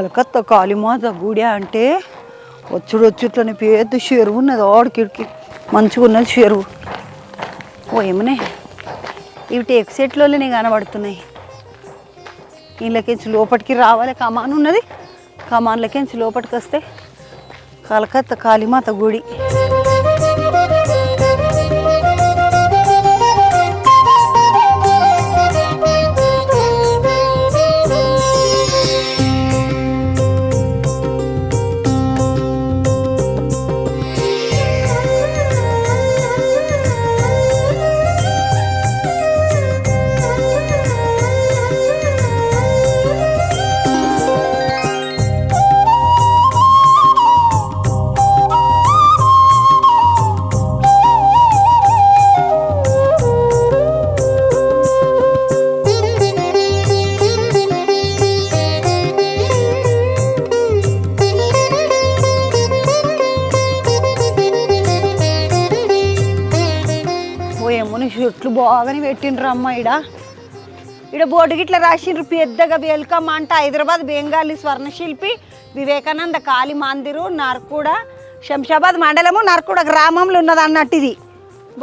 కలకత్తా కాళీమాత గుడి అంటే వచ్చుట్లని పెద్ద చెరువు ఉన్నది. ఆడికిడికి మంచిగా ఉన్నది చెరువు. ఓ ఏమనే ఇవి టేక్ సెట్లోనే కనబడుతున్నాయి. వీళ్ళకించి లోపలికి రావాలి. కమాన్ ఉన్నది. కమాన్లకించి లోపలికి వస్తే కలకత్తా కాళీమాత గుడి. చెట్లు బాగానే పెట్టిండ్రు అమ్మ. ఈడ బోర్డు గిట్లా రాసిండ్రు పెద్దగా. వెల్కమ్ అంట హైదరాబాద్ బెంగాలీ స్వర్ణశిల్పి వివేకానంద కాళీ మందిరు నర్కూడ శంషాబాద్ మండలము నర్కూడ గ్రామంలో ఉన్నది అన్నట్టు. ఇది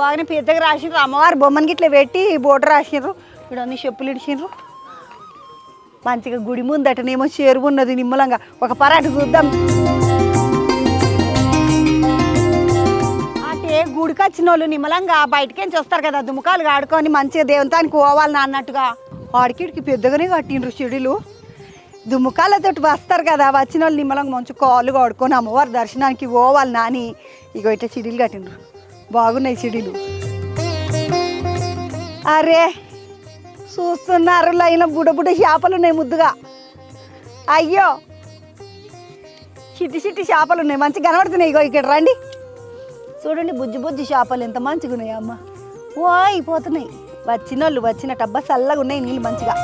బాగానే పెద్దగా రాసిండ్రు. అమ్మవారి బొమ్మని గిట్లా పెట్టి బోర్డు రాసిండ్రు. ఇక్కడ అన్ని చెప్పులు ఇడిచిండ్రు. మంచిగా గుడి ముందటనేమో చెరువు ఉన్నది. నిమ్మలంగా ఒక పరాట చూద్దాం. గుడికి వచ్చిన వాళ్ళు నిమ్మలంగా బయటకేంచి వస్తారు కదా, దుమ్మకాలు ఆడుకొని మంచిగా దేవతానికి పోవాలని అన్నట్టుగా ఆడికిడికి పెద్దగానే కట్టిండ్రు చెడులు. దుమ్మకాలతో వస్తారు కదా, వచ్చిన వాళ్ళు నిమ్మలంగా మంచి కాళ్ళు ఆడుకొని అమ్మవారి దర్శనానికి పోవాలి నాని. ఇగో ఇట్లా చెడులు కట్టిండ్రు. బాగున్నాయి చెడులు. అరే చూస్తున్నారు లైన బుడ్డ చేపలు ఉన్నాయి ముద్దుగా. అయ్యో చిట్టి చేపలు ఉన్నాయి మంచిగా కనబడుతున్నాయి. ఇగో ఇక్కడ రండి చూడండి. బుజ్జి చేపలు ఎంత మంచిగా ఉన్నాయి అమ్మ. ఓ అయిపోతున్నాయి. వచ్చిన వాళ్ళు వచ్చినట్టు అబ్బా చల్లగా ఉన్నాయి నీళ్ళు. మంచిగా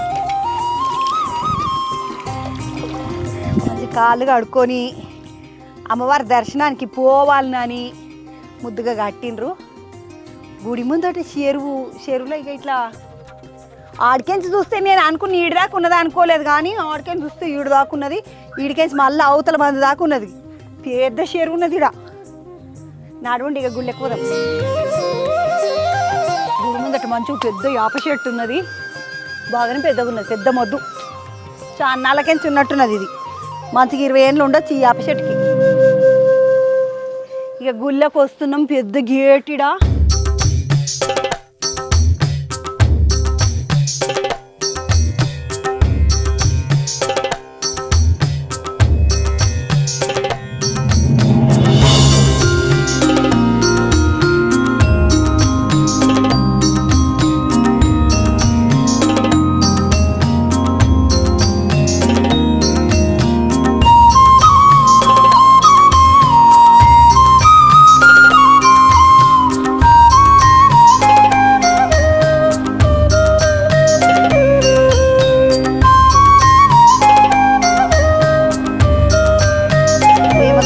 మంచి కాళ్ళు కడుక్కొని అమ్మవారి దర్శనానికి పోవాలని ముద్దుగా కట్టిండ్రు. గుడి ముందట చెరువులో ఇక ఇట్లా ఆడికెంచి చూస్తే నేను అనుకుని ఈడు దాకా ఉన్నది అనుకోలేదు, కానీ ఆడికెంచి చూస్తే ఈడు దాకా ఉన్నది. ఈడికెంచి మళ్ళీ అవతల మంది దాకా ఉన్నది. పెద్ద చెరువు ఉన్నది ఈడ. నడవండి ఇక గుళ్ళె ఎక్కువ. గుడి ముందట మంచి పెద్ద యాప చెట్టు ఉన్నది. బాగానే పెద్దగా ఉన్నది. పెద్ద మొద్దు చాన్నాళ్ళకెంచి ఉన్నట్టున్నది. ఇది మంచిగా 20 ఏళ్ళు ఉండొచ్చు ఈ యాప చెట్టుకి. ఇక గుళ్ళకి వస్తున్నాం. పెద్ద గేటిడా.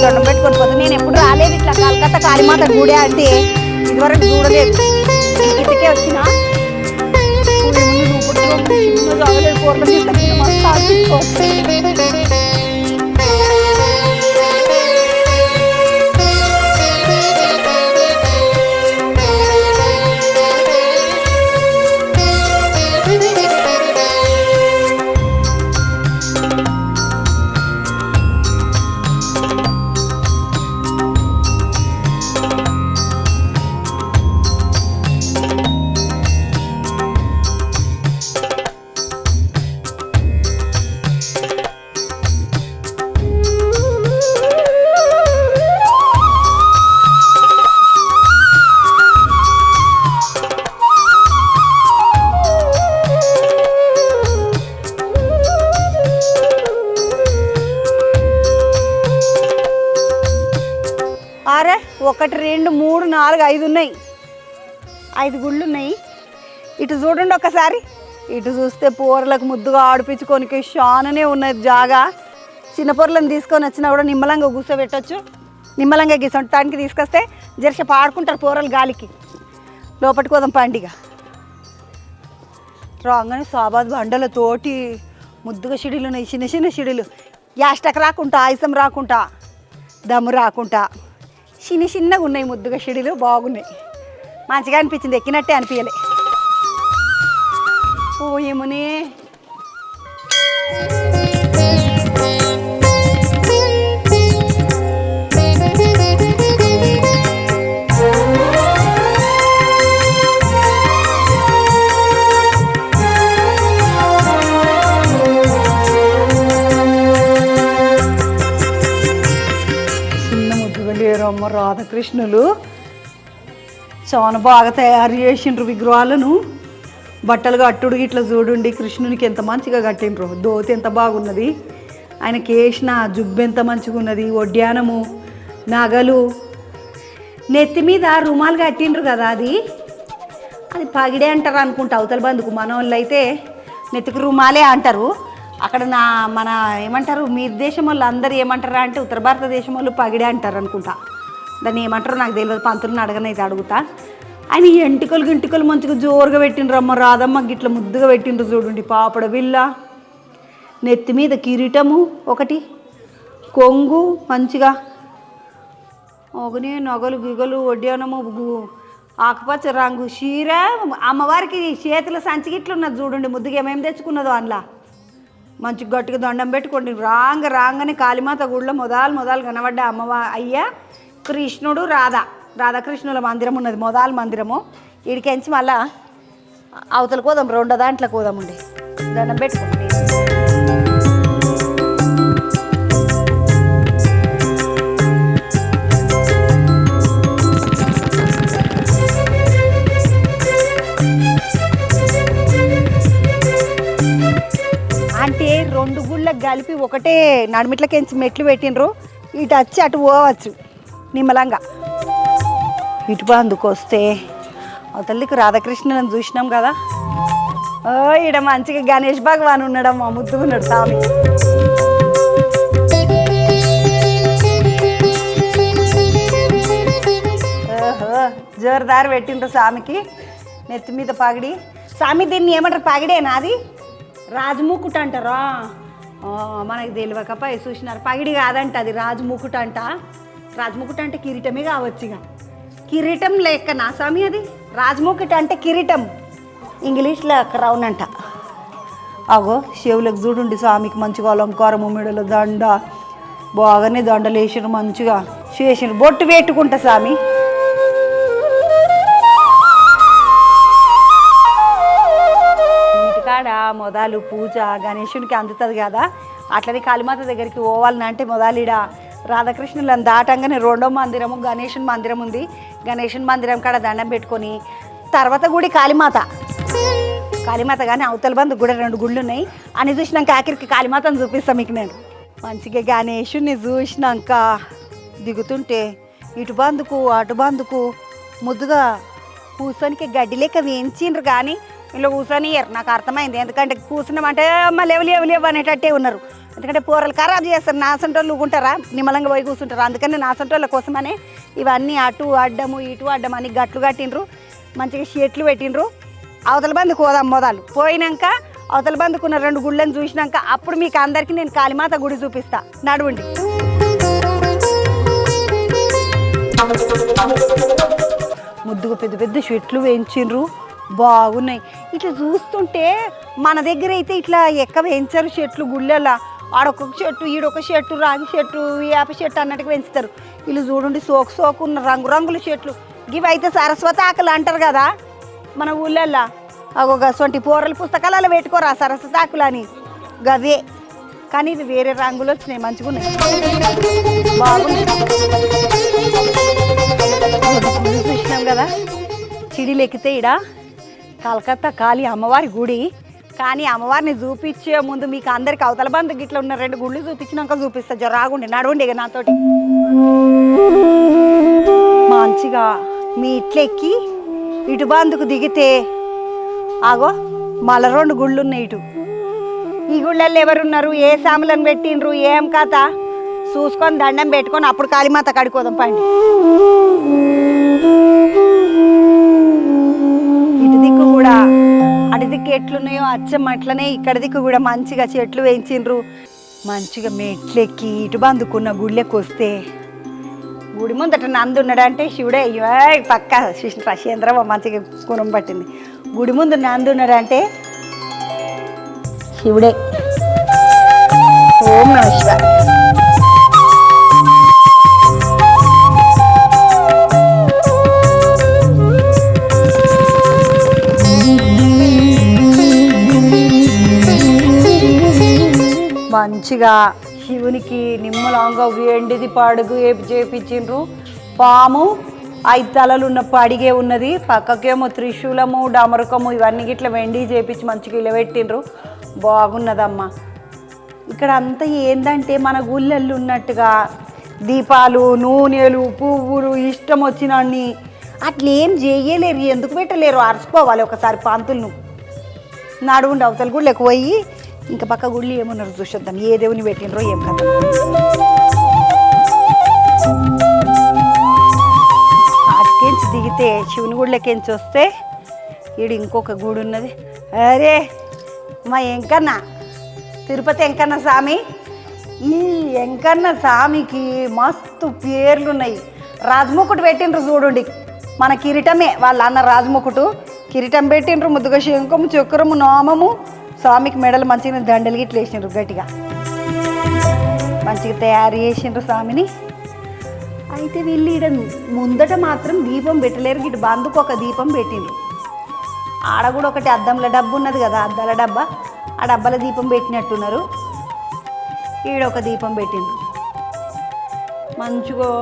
దండం పెట్టుకొని పోతే నేను ఎప్పుడు రాలేదు ఇట్లా కలకత్తా కాళీమాత గుడి అంటే. ఇదివరకు చూడలేదు. ఇంటికే వచ్చిన కూరలు తీసుకొచ్చిన మస్తు ఆశించుకోవచ్చు. అరే 1 2 3 4 5 ఉన్నాయి. 5 గుళ్ళు ఉన్నాయి. ఇటు చూడండి ఒకసారి. ఇటు చూస్తే పూరలకు ముద్దుగా ఆడిపించుకోనికి షాననే ఉన్నది జాగా. చిన్న పొరలను తీసుకొని వచ్చినా కూడా నిమ్మలంగా కూర్చోబెట్టచ్చు. నిమ్మలంగా గిసొంటానికి తీసుకొస్తే జరసేపు ఆడుకుంటారు పూరలు గాలికి. లోపలికి పోదాం పండుగ. రాగానే సాబాద్ బండలతోటి ముద్దుగా షిడీలు ఉన్నాయి. చిన్న చిన్న షిడీలు. యాస్టకు రాకుంటా ఆయుసం రాకుంటా దమ్ము రాకుంటా చిన్నగా ఉన్నాయి ముద్దుగా షిడీలు బాగున్నాయి. మంచిగా అనిపించింది, ఎక్కినట్టే అనిపించలే. ఓ ఏమునే లేరమ్మ రాధాకృష్ణులు చాలా బాగా తయారు చేసిండ్రు విగ్రహాలను. బట్టలు కట్టుడు ఇట్లా చూడండి, కృష్ణునికి ఎంత మంచిగా కట్టిండ్రు. దోతి ఎంత బాగున్నది, ఆయనకి వేసిన జుబ్బు ఎంత మంచిగా ఉన్నది, ఒడ్యానము నగలు, నెత్తి మీద రుమాలు కట్టిండ్రు కదా, అది పగిడే అంటారు అనుకుంటా అవతల బందుకు. మన వాళ్ళు అయితే నెత్తికి రుమాలే అంటారు. అక్కడ మన ఏమంటారు మీ దేశం వాళ్ళు అందరు ఏమంటారా అంటే ఉత్తర భారతదేశం వాళ్ళు పగిడే అంటారు అనుకుంటా. దాన్ని ఏమంటారో నాకు తెలియదు, పంతులను అడగనైతే అడుగుతా. ఆయన ఎంటికలు మంచిగా జోరుగా పెట్టిండ్రు అమ్మ రాధమ్మ, గిట్ల ముద్దుగా పెట్టిండ్రు చూడండి. పాపడ బిల్ల, నెత్తి మీద కిరీటము ఒకటి, కొంగు మంచిగా, ఒకనే నగలు గిగలు, ఒడ్యానము, ఆకుపచ్చ రంగు చీర. అమ్మవారికి చేతుల సంచి గిట్లు ఉన్నది చూడండి, ముద్దుగా ఏమేమి తెచ్చుకున్నదో అందులో. మంచి గట్టిగా దండం పెట్టుకోండి. రాగానే కాళీమాత గుడిలో మొదలు కనబడ్డ అయ్యా కృష్ణుడు రాధాకృష్ణుల మందిరం ఉన్నది, మొదలు మందిరము. వీడికించి మళ్ళా అవతల కోదాం, రెండో దాంట్లో కోదామండి. దండం పెట్టుకోండి. అంటే రెండు గుళ్ళకి కలిపి ఒకటే నడుమిట్లకెంచి మెట్లు పెట్టిండ్రు. ఇటు వచ్చి అటు పోవచ్చు నిమ్మలంగా. ఇటు బందుకు వస్తే అవతలికి రాధాకృష్ణులను చూసినాం కదా. ఈడ మంచిగా గణేష్ భగవాన్ ఉన్నాడమ్మా, ముద్దుగా ఉన్నాడు స్వామి. జోరుదారు పెట్టిండ్రు స్వామికి, నెత్తి మీద పగిడి. స్వామి దీన్ని ఏమంటారు, పగిడేనా అది? రాజముకుట అంటారా? మనకు తెలియకపై చూసినారు. పగిడి కాదంట అది, రాజముకుట అంట. రాజముకుట అంటే కిరీటమే కావచ్చు. ఇక కిరీటం లెక్క నా స్వామి అది. రాజముకుట అంటే కిరీటం, ఇంగ్లీష్లో క్రౌన్ అంట. అగో చెవులకు చూడండి స్వామికి మంచిగా అలంకారము, మెడలో దండ, బాగానే దండలు వేసినారు, మంచిగా చేసినారు. బొట్టు పెట్టుకుంటా స్వామి. మొదలు పూజ గణేశునికి అందుతుంది కదా, అట్లనే కాళీమాత దగ్గరికి పోవాలనంటే మొదలుడ రాధాకృష్ణులను దాటంగానే రెండో మందిరము గణేశుని మందిరం ఉంది. గణేశుని మందిరం కాడ దండం పెట్టుకొని తర్వాత గుడి కాళీమాత కానీ అవతల బంధు కూడా 2 గుళ్ళు ఉన్నాయి. అని చూసినాక ఆఖరికి కాళీమాతను చూపిస్తాను మీకు నేను. మంచిగా గణేశుని చూసినాక దిగుతుంటే ఇటు బందుకు అటు బందుకు ముద్దుగా కూర్చొనికి గడ్డి లెక్క వేయించిండ్రు. కానీ ఇలా కూర్చొనియరు, నాకు అర్థమైంది. ఎందుకంటే కూర్చున్నామంటే లేవు అనేటట్టే ఉన్నారు. ఎందుకంటే పూరలు ఖరాబ్ చేస్తారు. నాసంటోళ్ళు ఊకుంటారా, నిమ్మలంగా పోయి కూర్చుంటారు. అందుకని నాసంటోళ్ళ కోసమనే ఇవన్నీ అటు అడ్డము ఇటు అడ్డము అని గట్లు కట్టిండ్రు, మంచిగా షెట్లు పెట్టిండ్రు. అవతల బందుకు పోదాం మొదలు. పోయినాక అవతల బందుకున్న 2 గుళ్ళని చూసినాక అప్పుడు మీకు అందరికీ నేను కాళీమాత గుడి చూపిస్తా. నడవండి. ముద్దుగా పెద్ద షెట్లు వేయించిండ్రు, బాగున్నాయి. ఇట్లా చూస్తుంటే మన దగ్గర అయితే ఇట్లా వేయించారు చెట్లు గుళ్ళల్లో. ఆడొక చెట్టు ఈడొక చెట్టు, రాగి చెట్టు వేప చెట్టు అన్నట్టుగా పెంచుతారు. వీళ్ళు చూడండి సోకున్న రంగురంగుల చెట్లు. ఇవి అయితే సరస్వతి ఆకులు అంటారు కదా మన ఊళ్ళల్లో. ఒక సొంటి పూరల పుస్తకాలలో పెట్టుకోరా సరస్వతి ఆకులు అని, గవే. కానీ ఇది వేరే రంగులు వచ్చినాయి, మంచిగా ఉన్నాయి, బాగున్నాయి. చూసినాం కదా చిడీలు ఎక్కితే ఇడ కలకత్తా కాళీ అమ్మవారి గుడి. కానీ అమ్మవారిని చూపించే ముందు మీకు అందరికి అవతల బంధు గిట్ల ఉన్న 2 గుళ్ళు చూపించినాక చూపిస్తా. జరాగుండి నడవండి ఇక నాతోటి. మంచిగా మీ ఇట్లెక్కి ఇటు బందుకు దిగితే ఆగో మళ్ళా 2 గుళ్ళు ఉన్నాయి ఇటు. ఈ గుళ్ళల్లో ఎవరున్నారు, ఏ సాములను పెట్టిండ్రు, ఏం కథ చూసుకొని దండం పెట్టుకొని అప్పుడు కాళీమాత కడుకోదాం పండి. ఇటు దిక్కు కూడా అటు దిక్కు ఎట్లున్నాయో అచ్చం అట్లనే ఇక్కడ దిక్కు కూడా మంచిగా చెట్లు వేయించిండ్రు. మంచిగా మెట్లెక్కి ఇటు బందుకున్న గుళ్ళెకి వస్తే గుడి ముందట నంది ఉన్నాడంటే శివుడే పక్క చంద్రబాబు మంచిగా గుణం పట్టింది. గుడి ముందు నంది ఉన్నాడంటే శివుడే. ఓం నమః శివాయ. మంచిగా శివునికి నిమ్మలంగా ఎండిది పడుగు ఏపి చేపించిండ్రు. పాము 5 తలలు ఉన్న పడిగే ఉన్నది, పక్కకేమో త్రిశూలము డమరుకము ఇవన్నీ గిట్ల వెండి చేపించి మంచిగా ఇలబెట్టిండ్రు. బాగున్నదమ్మా. ఇక్కడ అంతా ఏందంటే మన గుళ్ళల్లో ఉన్నట్టుగా దీపాలు నూనెలు పువ్వులు ఇష్టం వచ్చినన్ని అట్లేం చేయలేరు. ఎందుకు పెట్టలేరు? అరచిపోవాలి ఒకసారి పంతులను. నడుగుండి అవతల గుళ్ళు ఎక్కువ పోయి ఇంకా పక్క గుళ్ళు ఏమున్నారు చూసొద్దాం, ఏ దేవుని పెట్టినరో ఏం కదా. అటుకెంచి దిగితే శివుని గుళ్ళకెంచి వస్తే ఈడు ఇంకొక గుడి ఉన్నది. అరే మా వెంకన్న, తిరుపతి వెంకన్న స్వామి. ఈ వెంకన్న స్వామికి మస్తు పేర్లున్నాయి. రాజముకుటు పెట్టిండ్రు చూడండి, మన కిరీటమే వాళ్ళ అన్న రాజముకుటు. కిరీటం పెట్టిండ్రు, ముద్దుగా శంఖము చక్రము నామము, స్వామికి మెడలు మంచిగా దండలు గిట్ల వేసిండ్రు గట్టిగా మంచిగా తయారు చేసిండ్రు స్వామిని. అయితే వీళ్ళు ఈడ ముందట మాత్రం దీపం పెట్టలేరు. ఇటు బందుకు ఒక దీపం పెట్టిండ్రు. ఆడ కూడా ఒకటి అద్దంల డబ్బు ఉన్నది కదా, అద్దాల డబ్బా, ఆ డబ్బాల దీపం పెట్టినట్టున్నారు. ఈడొక దీపం పెట్టిండ్రు. మంచిగా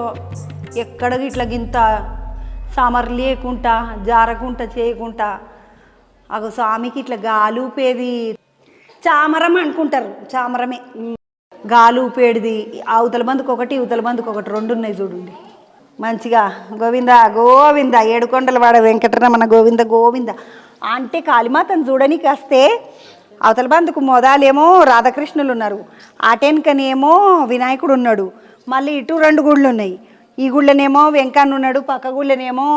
ఎక్కడ ఇట్లా గింత సామర్ లేకుండా జారకుంటా చేయకుండా అగో స్వామికి ఇట్లా గాలూపేది చామరం అనుకుంటారు, చామరమే గాలూపేడిది. అవతల బందుకు ఒకటి ఇవతల బందుకు ఒకటి 2 ఉన్నాయి చూడండి. మంచిగా గోవింద గోవింద ఏడుకొండల వాడ వెంకటరమణ గోవింద గోవింద అంటే కాళీమాతను చూడనికి వస్తే అవతల బందుకు మొదలేమో రాధాకృష్ణులు ఉన్నారు, ఆటెన్కనేమో వినాయకుడు ఉన్నాడు, మళ్ళీ ఇటు 2 గుళ్ళు ఉన్నాయి. ఈ గుళ్ళనేమో వెంకన్న ఉన్నాడు, పక్క గుళ్ళనేమో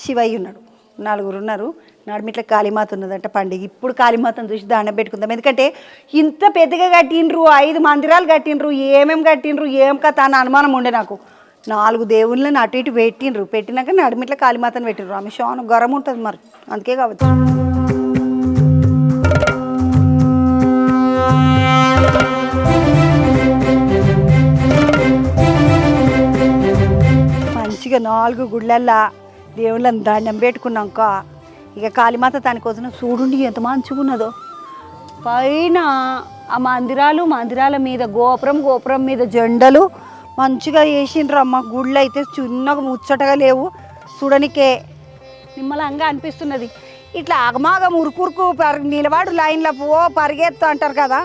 శివయ్య ఉన్నాడు. 4 ఉన్నారు. నడుమిట్ల కాళీమాత ఉన్నదంట పండుగ. ఇప్పుడు కాళీమాతను చూసి దండం పెట్టుకుందాం. ఎందుకంటే ఇంత పెద్దగా కట్టిండ్రు, 5 మందిరాలు కట్టిండ్రు, ఏమేమి కట్టిండ్రు ఏం కథ అని అనుమానం ఉండే నాకు. 4 దేవుళ్ళని అటు ఇటు పెట్టిండ్రు. పెట్టినాక నడుమిట్ల కాళీమాతను పెట్టిండ్రు. ఆమె శోన గరం ఉంటుంది మరి, అందుకే కావచ్చు. మంచిగా 4 గుళ్ళల్లా దేవుళ్ళని దండం పెట్టుకున్నాక ఇక కాళీమాత దానికోసం చూడుండి ఎంత మంచిగా ఉన్నదో. పైన ఆ మందిరాల మీద గోపురం మీద జెండలు మంచిగా వేసిండ్రు అమ్మ. గుళ్ళు అయితే చిన్నగా ముచ్చటగా లేవు, చూడనికే నిమ్మలంగా అనిపిస్తున్నది. ఇట్లా ఆగమాగం ఉరుకురుకు నిలబడు లైన్లో పరిగెత్తు అంటారు కదా,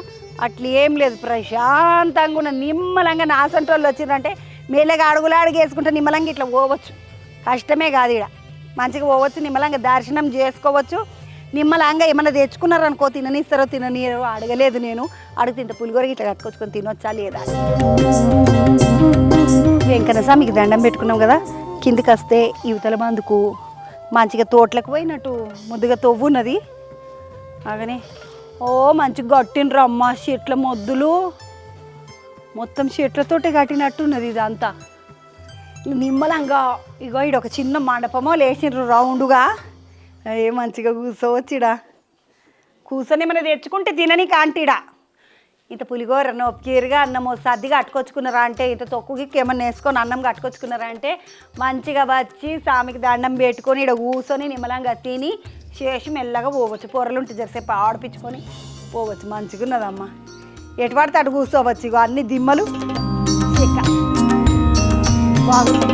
అట్లా ఏం లేదు. ప్రశాంతంగా ఉన్న నిమ్మలంగా నాసంటోళ్ళు వచ్చిందంటే మేలేగా అడుగులు వేసుకుంటే నిమ్మలంగా ఇట్లా పోవచ్చు. కష్టమే కాదు, ఇక్కడ మంచిగా పోవచ్చు, నిమ్మలంగా దర్శనం చేసుకోవచ్చు. నిమ్మలంగా ఏమన్నా తెచ్చుకున్నారనుకో తిననిస్తారో తిననీరో అడగలేదు. నేను అడుగుతుంటే పులిగోర ఇట్లా కట్టుకొచ్చుకొని తినొచ్చా లేదా. వెంకన్న స్వామికి దండం పెట్టుకున్నాం కదా, కిందికి వస్తే యువతల బందుకు మంచిగా తోటలకు పోయినట్టు ముద్దుగా తవ్వున్నది. అలాగనే మంచిగా కట్టిండ్రు అమ్మ. చెట్ల మొద్దులు మొత్తం చెట్లతోటే కట్టినట్టున్నది ఇదంతా. నిమ్మలంగా ఇగో ఇడ ఒక చిన్న మండపమో లేచిండ్రు రౌండ్గా. మంచిగా కూర్చోవచ్చుడా, కూర్చొని ఏమైనా తెచ్చుకుంటే తినని కాంటీడా. ఇంత పులిగోరనో కీరుగా అన్నమో సర్దిగా అట్టుకొచ్చుకున్నారా అంటే, ఇంత తొక్కుకి ఏమన్నా వేసుకొని అన్నం కట్టుకొచ్చుకున్నారా అంటే మంచిగా వచ్చి స్వామికి దండం పెట్టుకొని ఇక్కడ కూర్చొని నిమ్మలంగా తిని చేసి మెల్లగా పోవచ్చు. పొరలుంటే జరిసేపు ఆడిపించుకొని పోవచ్చు. మంచిగా ఉన్నదమ్మా. ఎటు పడితే అటు కూర్చోవచ్చు. ఇగో అన్ని దిమ్మలు చెక్క బాగుంది.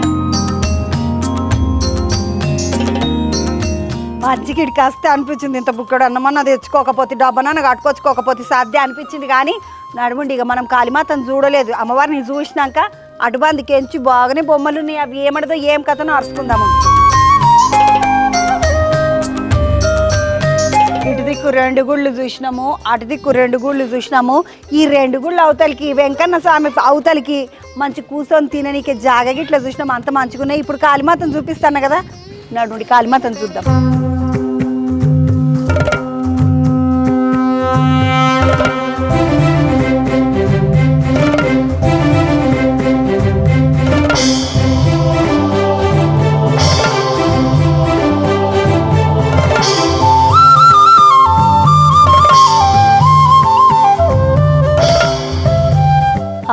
మంచిగిడికి వస్తే అనిపించింది ఇంత బుక్కడు అన్నమన్నా తెచ్చుకోకపోతే డబ్బనన్న కట్టుకొచ్చుకోకపోతే సాధ్య అనిపించింది. కానీ నడుముండి ఇక మనం కాళీమాతను చూడలేదు. అమ్మవారిని చూసినాక అటుబందికి ఎంచి బాగానే బొమ్మలు అవి ఏమడదో ఏం కథనో అరుచుకుందాము. ఇటు దిక్కు 2 గుళ్ళు చూసినాము, అటు దిక్కు 2 గుళ్ళు చూసినాము. ఈ 2 గుళ్ళు అవతలికి వెంకన్న స్వామి అవతలికి మంచి కూర్చొని తిననీకే జాగకి ఇట్లా చూసినాము. అంత మంచిగా ఉన్నాయి. ఇప్పుడు కాళీమాతను చూపిస్తాను కదా, నడుండి కాళీమాతను చూద్దాం.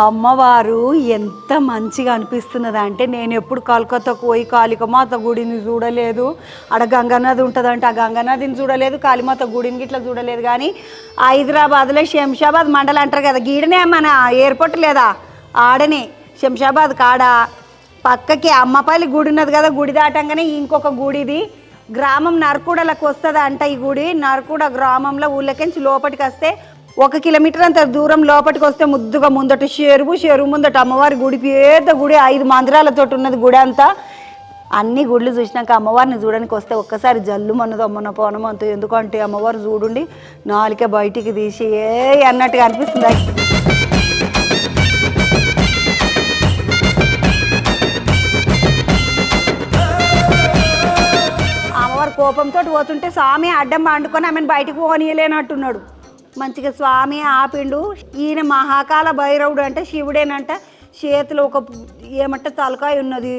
అమ్మవారు ఎంత మంచిగా అనిపిస్తున్నది అంటే, నేను ఎప్పుడు కలకత్తాకు పోయి కాళికమాత గుడిని చూడలేదు, ఆడ గంగానది ఉంటుందంటే ఆ గంగానదిని చూడలేదు, కాళీమాత గుడిని గిట్లా చూడలేదు. కానీ హైదరాబాద్లో శంషాబాద్ మండలం అంటారు కదా, గీడనే మన ఎయిర్పోర్ట్ లేదా, ఆడనే శంషాబాద్ కాడ పక్కకి అమ్మపల్లి గుడి ఉన్నది కదా, గుడి దాటంగానే ఇంకొక గుడిది గ్రామం నరకూడలకు వస్తుంది అంట. ఈ గుడి నరకూడ గ్రామంలో ఊళ్ళకించి లోపలికి వస్తే 1 కిలోమీటర్ అంత దూరం లోపలికి వస్తే ముద్దుగా ముందట చెరువు ముందట అమ్మవారి గుడి, పెద్ద గుడి, 5 మందిరాలతో ఉన్నది గుడి అంతా. అన్ని గుళ్ళు చూసినాక అమ్మవారిని చూడడానికి వస్తే ఒక్కసారి జల్లు మనది అమ్మన పోనం అంత. ఎందుకంటే అమ్మవారు చూడండి నాలుక బయటికి తీసి అన్నట్టుగా అనిపిస్తుంది. అమ్మవారు కోపంతో పోతుంటే స్వామి అడ్డం పండుకొని ఆమెను బయటకు పోనీయలేనట్టున్నాడు. మంచిగా స్వామి ఆపిండు. ఈయన మహాకాల భైరవుడు అంటే శివుడేనంట. చేతిలో ఒక ఏమంటే తలకాయ ఉన్నది,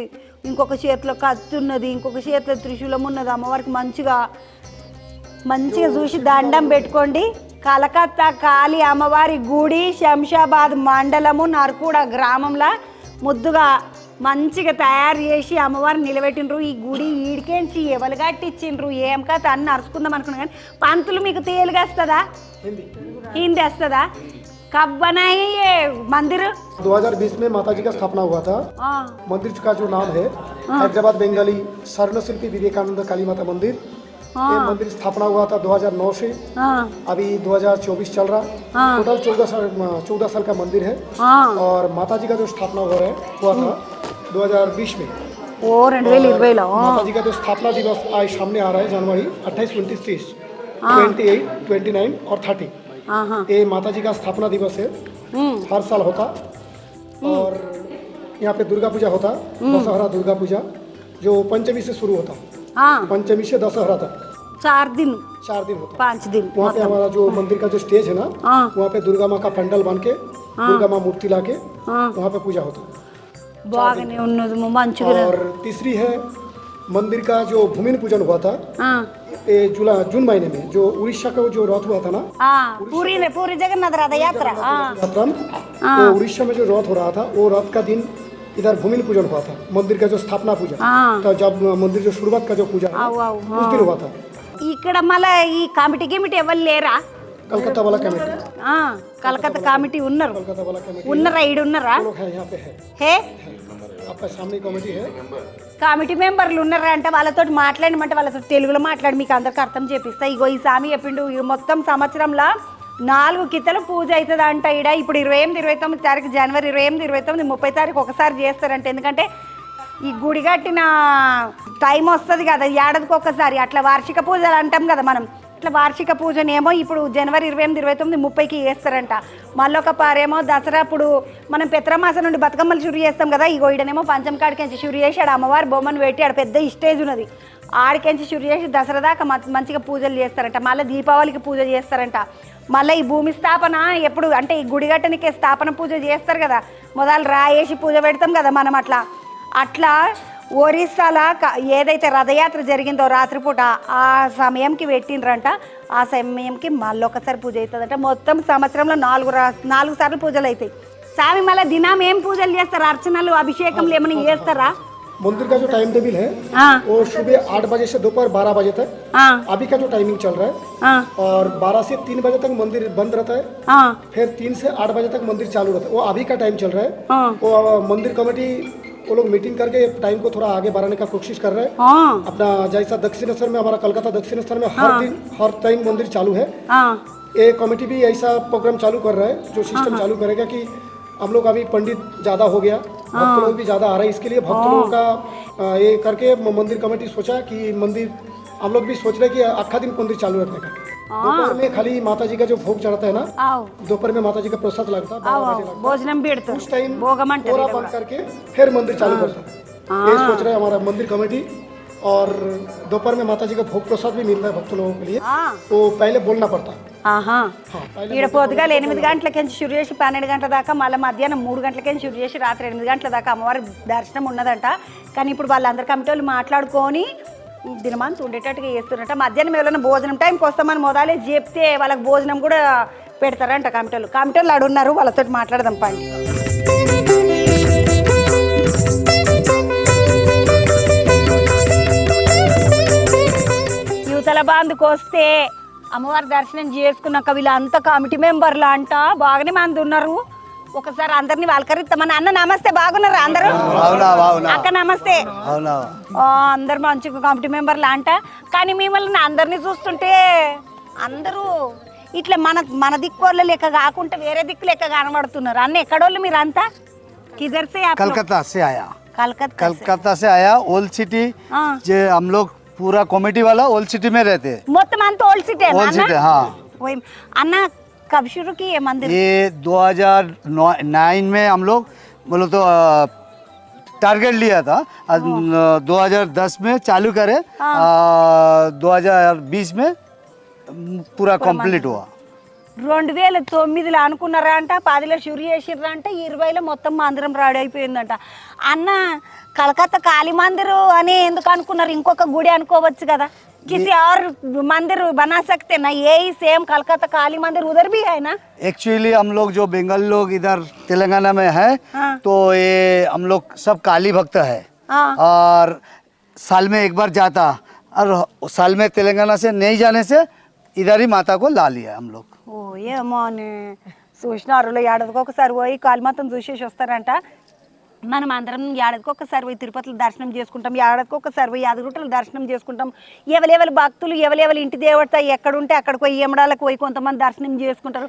ఇంకొక చేతిలో కత్తి ఉన్నది, ఇంకొక చేతిలో త్రిశూలం ఉన్నది. అమ్మవారికి మంచిగా చూసి దండం పెట్టుకోండి. కలకత్తా కాళీ అమ్మవారి గుడి శంషాబాద్ మండలము నరకూడ గ్రామంలో ముద్దుగా మంచిగా తయారు చేసి అమ్మవారిని నిలబెట్టిండ్రు. ఈ గుడి ఈడికేంచి ఎవరు కట్టించిండ్రు ఏం కథ అని నరుచుకుందాం అనుకున్నా. కానీ పంతులు మీకు తేలిగా వస్తుందా, హిందీ వస్తుందా? कब बनाई ये मंदिर? 2020 में माता जी का स्थापना हुआ था। मंदिर का जो नाम है हैदराबाद बंगाली स्वर्णशिल्पी विवेकानंद काली माता मंदिर। ये मंदिर स्थापना हुआ था 2009 से, अभी 2024 चल रहा। टोटल 14 साल का मंदिर है। और माता जी का जो स्थापना हुआ था 2020 में। माता जी का जो स्थापना दिवस आज सामने आ रहा है, जनवरी 28, 29, 30, 28, 29 और 30। ये माता जी का स्थापना दिवस है, हर साल होता। और यहाँ पे दुर्गा पूजा होता, दशहरा दुर्गा पूजा, जो पंचमी से शुरू होता। पंचमी से दशहरा तक 4 दिन होता, 5 दिन। वहाँ पे हमारा जो मंदिर का जो स्टेज है ना, वहाँ पे दुर्गा माँ का पंडल बन के दुर्गा माँ मूर्ति ला के वहाँ पे पूजा होता। और तीसरी है मंदिर का जो भूमि पूजन हुआ था जून महीने में, जो उड़ीसा का जो रथ हुआ था ना, पूरी जगन्नाथ रथ यात्रा, वो उड़ीसा में जो रथ हो रहा था, वो रथ का दिन इधर भूमि पूजन हुआ था। मंदिर का जो स्थापना पूजा, तो जब मंदिर जो शुरुआत का जो पूजा उस दिन हुआ था। ఇక్కడ మళ్ళీ ఈ కమిటీ ఎవరు లేరా? कलकत्ता वाला कमेटी, కలకత్తా కమిటీ ఉన్నారు, कलकत्ता वाला कमेटी ఉన్నారా? ఈడు ఉన్నారా? लोग हैं यहाँ पे है, आपका सामने कमेटी है। కమిటీ మెంబర్లు ఉన్నారా అంటే వాళ్ళతో మాట్లాడమంటే వాళ్ళతో తెలుగులో మాట్లాడి మీకు అందరికి అర్థం చేపిస్తా. ఇగో ఈ స్వామి చెప్పిండు, మొత్తం సంవత్సరంలో 4 కిత్తలు పూజ అవుతుంది అంట. ఈడ ఇప్పుడు 28, 29 తారీఖు, జనవరి 28, 29, 30 తారీఖు ఒకసారి చేస్తారంట. ఎందుకంటే ఈ గుడి కట్టిన టైం వస్తుంది కదా, ఏడాదికి ఒకసారి. అట్లా వార్షిక పూజలు అంటాం కదా మనం, ఇట్లా వార్షిక పూజనేమో ఇప్పుడు జనవరి 28, 29, 30కి చేస్తారంట. మళ్ళీ ఒక పారేమో దసరా అప్పుడు మనం పెత్రమాసం నుండి బతుకమ్మలు షురు చేస్తాం కదా, ఈ గోయిడనేమో పంచం కాడికించి షురు చేసి ఆడ అమ్మవారి బొమ్మను పెట్టి ఆడ పెద్ద స్టేజ్ ఉన్నది, ఆడికించి షురు చేసి దసరా దాకా మంచిగా పూజలు చేస్తారంట. మళ్ళీ దీపావళికి పూజ చేస్తారంట. మళ్ళీ ఈ భూమి స్థాపన ఎప్పుడు అంటే ఈ గుడి గట్టనికే స్థాపన పూజ చేస్తారు కదా, మొదలు రాయేసి పూజ పెడతాం కదా మనం. అట్లా ఒరిస్సాలో ఏదైతే రథయాత్ర జరిగిందో రాత్రిపూట ఆ సమయంకి పెట్టిండ్రంట. ఆ సమయంకి మళ్ళీ ఒకసారి పూజ అవుతుందంట. మొత్తం సంవత్సరంలో 4 సార్లు పూజలు అవుతాయి. స్వామి మళ్ళీ దినం ఏం పూజలు చేస్తారు? అర్చనలు, అభిషేకంలు ఏమైనా చేస్తారా? मंदिर का जो टाइम टेबल है वो सुबह 8 बजे से दोपहर 12 बजे तक अभी का जो टाइमिंग चल रहा है। और 12 से 3 बजे तक मंदिर बंद रहता है, फिर 3 से 8 बजे तक मंदिर चालू रहता है। वो अभी का टाइम चल रहा है। वो मंदिर कमेटी वो लोग मीटिंग करके टाइम को थोड़ा आगे बढ़ाने का कोशिश कर रहे हैं। अपना जैसा दक्षिणेश्वर में, हमारा कलकत्ता दक्षिणेश्वर में हर टाइम मंदिर चालू है। ये कमेटी भी ऐसा प्रोग्राम चालू कर रहा है, जो सिस्टम चालू करेगा कि हम लोग अभी पंडित ज़्यादा हो गया, भक्त लोग भी ज़्यादा आ रहे हैं, इसके लिए भक्त लोगों का ये करके मंदिर कमेटी सोचा कि मंदिर हम लोग भी सोच रहे हैं कि आखा दिन मंदिर चालू रखने का। दोपहर में खाली माता जी का जो भोग चढ़ाता है ना, दोपहर में माता जी का प्रसाद लगता है, भोजनम बेड़ता, उस टाइम पूरा बंद करके फिर मंदिर चालू करता है। ये सोच रहे हैं हमारा मंदिर कमेटी। और दोपहर में माता जी का भोग प्रसाद भी मिलता है भक्त लोगों के लिए, तो पहले बोलना पड़ता है। ఈడ పొద్దుగాల 8 గంటలకించి షురు చేసి 12 గంటల దాకా, మళ్ళీ మధ్యాహ్నం 3 గంటలకించి షురు చేసి రాత్రి 8 గంటల దాకా అమ్మవారి దర్శనం ఉన్నదంట. కానీ ఇప్పుడు వాళ్ళందరి కమిటీ వాళ్ళు మాట్లాడుకొని దినమంతా ఉండేటట్టుగా చేస్తున్నట్ట. మధ్యాహ్నం ఎవరైనా భోజనం టైంకి వస్తామని మొదలే చెప్తే వాళ్ళకి భోజనం కూడా పెడతారంట కమిటీ వాళ్ళు. ఆడున్నారు, వాళ్ళతో మాట్లాడదాం పండి. బాందుకు వస్తే అమ్మవారి దర్శనం చేసుకున్నాక వీళ్ళంతా కమిటీ మెంబర్లు అంట బాగానే మంది ఉన్నారు. ఒకసారి అందరిని పలకరిస్తామని. అన్న నమస్తే, బాగున్నారా అందరూ? అక్క నమస్తే. అందరు మంచిగా కమిటీ మెంబర్లు అంట. కానీ మిమ్మల్ని అందరినీ చూస్తుంటే అందరూ ఇట్లా మన దిక్కోళ్ళ లెక్క కాకుండా వేరే దిక్కు లెక్క కనబడుతున్నారు. అన్న ఎక్కడోళ్ళు మీరు అంతా? किधर से आप? कलकत्ता से आया। कलकत्ता से आया। ओल्ड सिटी जो हम लोग पूरा कमेटी वाला ओल्ड सिटी में रहते हैं। మొత్తం అంతా ఓల్డ్ సిటీ ओल्ड सिटी हाँ। అన్న कब शुरू की ये मंदिर? ये 2009 में हम लोग बोलो तो टारगेट लिया था। 2010 में चालू करे, 2020 में पूरा कंप्लीट हुआ। 2009లో అనుకున్నారా అంట, 10లో షురు చేసిర్రా అంట, 20లో మొత్తం మందిరం రెడీ అయిపోయిందంట. అన్న కలకత్తా కాళీ మందిర్ అని ఎందుకు అనుకున్నారు? ఇంకొక గుడి అనుకోవచ్చు కదా. किसी और मंदिर बना सकते ना, यही सेम कलकत्ता काली मंदिर उधर भी है ना? एक्चुअली हम लोग जो बंगाल लोग इधर तेलंगाना में है तो ये हम लोग सब काली भक्त है और साल में एक बार जाता और साल में तेलंगाना से नहीं जाने से इधर ही माता को ला लिया हम लोग. ఓ ఏమోనే చూసినారు ఏడాదికి ఒకసారి పోయి కాళీమాతను చూసేసి వస్తారంట. మనం అందరం ఏడాదికి ఒకసారి పోయి తిరుపతిలో దర్శనం చేసుకుంటాం, ఏడాదికి ఒకసారి పోయి యాదగిరిగుట్టలో దర్శనం చేసుకుంటాం. ఎవరెవరి భక్తులు ఎవరెవరి ఇంటి దేవత ఎక్కడుంటే అక్కడికి పోయి యమడాలకు పోయి కొంతమంది దర్శనం చేసుకుంటారు.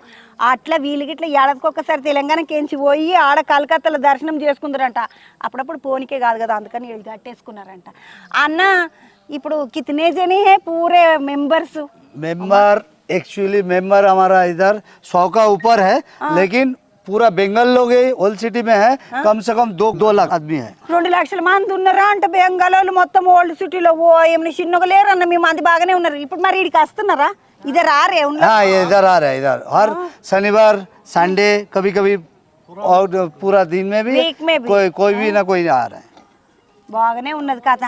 అట్లా వీళ్ళకి ఇట్లా ఏడాదికి ఒకసారి తెలంగాణకి ఎంచి పోయి ఆడ కలకత్తాలో దర్శనం చేసుకుంటారంట. అప్పుడప్పుడు పోనీకే కాదు కదా, అందుకని వీళ్ళు కట్టేసుకున్నారంట. అన్న ఇప్పుడు కితనే జనే హే పూరే మెంబర్స్? मेंबर एक्चुअली मेंबर हमारा इधर 100 का ऊपर है, लेकिन पूरा बंगाल लोग ओल्ड सिटी में है कम से कम 2 लाख आदमी है. 2 లక్షల మంది ఉన్నారా అంటే బెంగాల్ వాళ్ళు మొత్తం ఓల్డ్ సిటీలో. ఓ ఏమన్నా చిన్నగా లేరు అన్న, మీ మంది బాగానే ఉన్నారు. ఇప్పుడు మరి ఇక్కడికి వస్తున్నారా? इधर आ रहे हैं? हाँ इधर आ रहे हैं, इधर हर शनिवार संडे कभी कभी और पूरा दिन में भी, वीक में भी कोई भी ना कोई आ रहा है. బాగానే ఉన్నది కథ.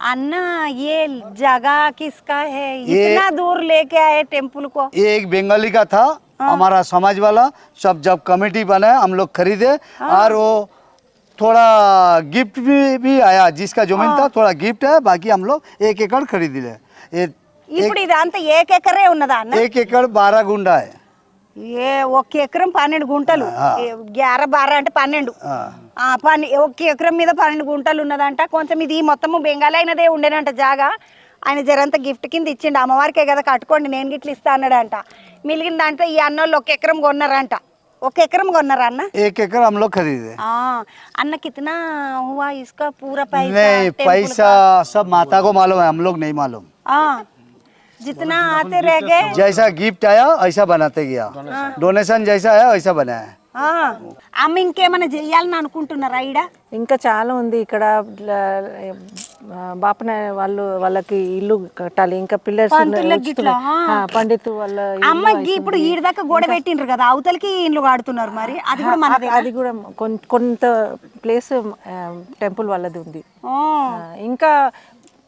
అన్న ये जगह किसका है? इतना दूर लेके आए टेम्पल को? ये एक बंगाली का था, हमारा समाज वाला सब जब कमेटी बनाया हम लोग खरीदे और वो थोड़ा गिफ्ट भी आया, जिसका जमीन था थोड़ा गिफ्ट है, बाकी हम लोग 1 एकड़ खरीद ले. ఇప్పుడు ఇదంతా ఏకెకరే ఉన్నదా అన్న? 1 एकड़ 12 गुंडा है. ఏ 1 ఎకరం 12 గుంటలు, 11 అంటే 12. ఒక ఎకరం మీద 12 గుంటలు ఉన్నదంట. కొంచెం ఇది మొత్తము బెంగాల్ అయినదే ఉండేనంట జాగా. ఆయన జరంతా గిఫ్ట్ కింద ఇచ్చిండు, అమ్మవారికే కదా కట్టుకోండి నేను గిట్ల ఇస్తా అన్నాడంట. మిగిలిన దాంట్లో ఈ అన్నోళ్ళు 1 ఎకరం కొన్నారంట. 1 ఎకరం కొన్నారా అన్న? 1 एकड़ हम लोग खरीदे. అన్న कितना हुआ इसका पूरा पैसा? नहीं पैसा सब माता को मालूम है, हम लोग नहीं मालूम. जितना आते रह गए, जैसा गिफ्ट आया ऐसा बनाते गया, डोनेशन जैसा आया वैसा बनाया. అమ్మ ఇంకేమైనా చెయ్యాలని అనుకుంటున్నారా? ఈడ ఇంకా చాలా ఉంది. ఇక్కడ బాపన వాళ్ళకి ఇల్లు కట్టాలి, ఇంకా పిల్లర్స్ పండిత్ వాళ్ళ అమ్మకి ఇప్పుడు ఈడ దాకా గోడ పెట్టిండ్రు కదా, అవతలకి ఇల్లు వాడుతున్నారు. మరి అది కూడా మనది? అది కూడా కొంత ప్లేస్ టెంపుల్ వాళ్ళది ఉంది. ఇంకా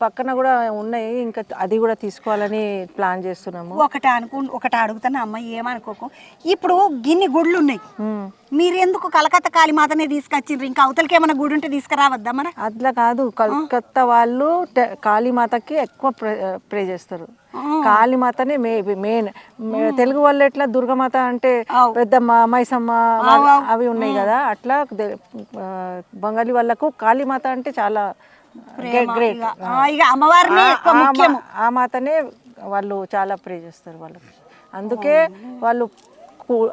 పక్కన కూడా ఉన్నాయి, ఇంకా అది కూడా తీసుకోవాలని ప్లాన్ చేస్తున్నాము. ఒకటి అడుగుతాను అమ్మ, ఏమనుకోకు. ఇప్పుడు గిన్ని గుళ్ళు ఉన్నాయి, మీరు ఎందుకు కలకత్తా కాళీమాతనే తీసుకొచ్చిండ్రు? ఇంకా అవతలకి ఏమైనా గుడి ఉంటే తీసుకురావద్దా? మన అట్లా కాదు, కలకత్తా వాళ్ళు కాళీమాతకి ఎక్కువ ప్రే చేస్తారు. కాళీమాతనే మెయిన్. తెలుగు వాళ్ళు ఎట్లా దుర్గమాత అంటే పెద్ద మైసమ్మ అవి ఉన్నాయి కదా, అట్లా బెంగాలీ వాళ్ళకు కాళీమాత అంటే చాలా గ్రేట్. ఆ మాతనే వాళ్ళు చాలా ప్రే చేస్తారు వాళ్ళకి. అందుకే వాళ్ళు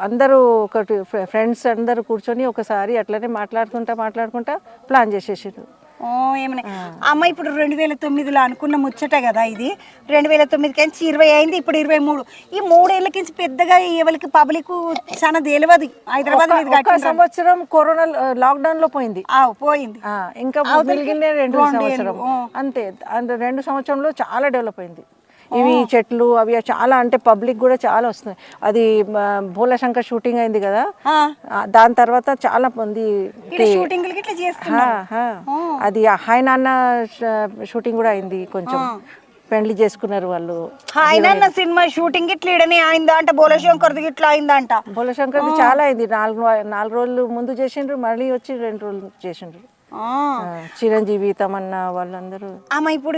అందరూ ఒకటి ఫ్రెండ్స్ అందరూ కూర్చొని ఒకసారి అట్లనే మాట్లాడుకుంటా ప్లాన్ చేసేసారు. ఏమన్నా అమ్మ, ఇప్పుడు 2009లో అనుకున్న ముచ్చట కదా ఇది. 2009కి 20 అయింది, ఇప్పుడు 23. ఈ 3 ఏళ్ళకించి పెద్దగా ఎవరికి పబ్లిక్ చాలా తెలియదు. హైదరాబాద్ ఒక సంవత్సరం కరోనా లాక్డౌన్ లో పోయింది. ఇంకా మిగిలిన 2 సంవత్సరం అంతే. 2 సంవత్సరంలో చాలా డెవలప్ అయింది. ఇవి చెట్లు అవి చాలా, అంటే పబ్లిక్ కూడా చాలా వస్తుంది. అది భోలాశంకర్ షూటింగ్ అయింది కదా, దాని తర్వాత చాలా మంది అది హాయ్ నాన్న షూటింగ్ కూడా అయింది. కొంచెం పెళ్లి చేసుకున్నారు వాళ్ళు. హాయ్ నాన్న సినిమా షూటింగ్ ఇట్లా ఇడనే అయిందా అంటే? భోలాశంకర్ది ఇట్లా అయిందంట. భోలాశంకర్ది చాలా అయింది. 4 రోజులు ముందు చేసిండ్రు, మళ్ళీ వచ్చి 2 రోజులు చేసిండ్రు. చిరంజీవి తమన్నా వాళ్ళందరూ అమ్మ ఇప్పుడు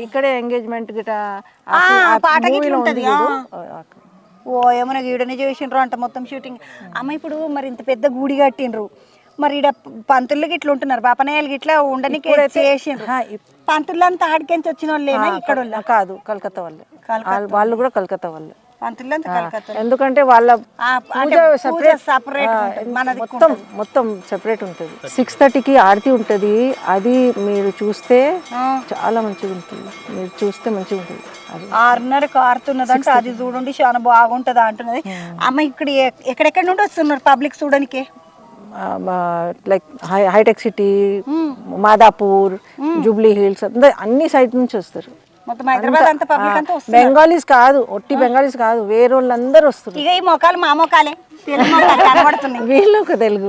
ఇక్కడే ఎంగేజ్మెంట్ గిట పాట గిట్ల ఉంటది. ఓ ఏమైనా గీడనే చేసిండ్రు అంట మొత్తం షూటింగ్. అమ్మ ఇప్పుడు మరి ఇంత పెద్ద గుడి కట్టిండ్రు, మరి ఈడ పంతులు గిట్ల ఉంటున్నారు, బాపనాయాలు గిట్లా ఉండనికి చేసిండ్రు. పంతులంతా ఆడికెంచి వచ్చిన వాళ్ళేనా ఇక్కడ కాదు, కలకత్తా వాళ్ళే, వాళ్ళు కూడా కలకత్తా వాళ్ళే. ఎందుకంటే వాళ్ళ మొత్తం సెపరేట్ ఉంటుంది. 6:30కి ఆరతి ఉంటుంది, అది మీరు చూస్తే చాలా మంచిగా ఉంటుంది. మీరు చూస్తే మంచిగా ఉంటుంది. 6:30కి ఆరుతున్నదంటే అది చూడండి చాలా బాగుంటది అంటున్నది. అమ్మ ఇక్కడ ఎక్కడెక్కడ నుండి వస్తున్నారు పబ్లిక్ చూడడానికి? లైక్ హైటెక్ సిటీ, మాదాపూర్, జూబ్లీ హిల్స్, అన్ని సైడ్ నుంచి వస్తారు. మొత్తం హైదరాబాద్ అంతా పబ్లిక్ అంతా వస్తుంది. బెంగాలీస్ కాదు, ఒట్టి బెంగాలీస్ కాదు, వేరే వాళ్ళందరూ వస్తారు. ఇక ఈ మొక్కలు మా మొక్కలే వీళ్ళు ఒక తెలుగు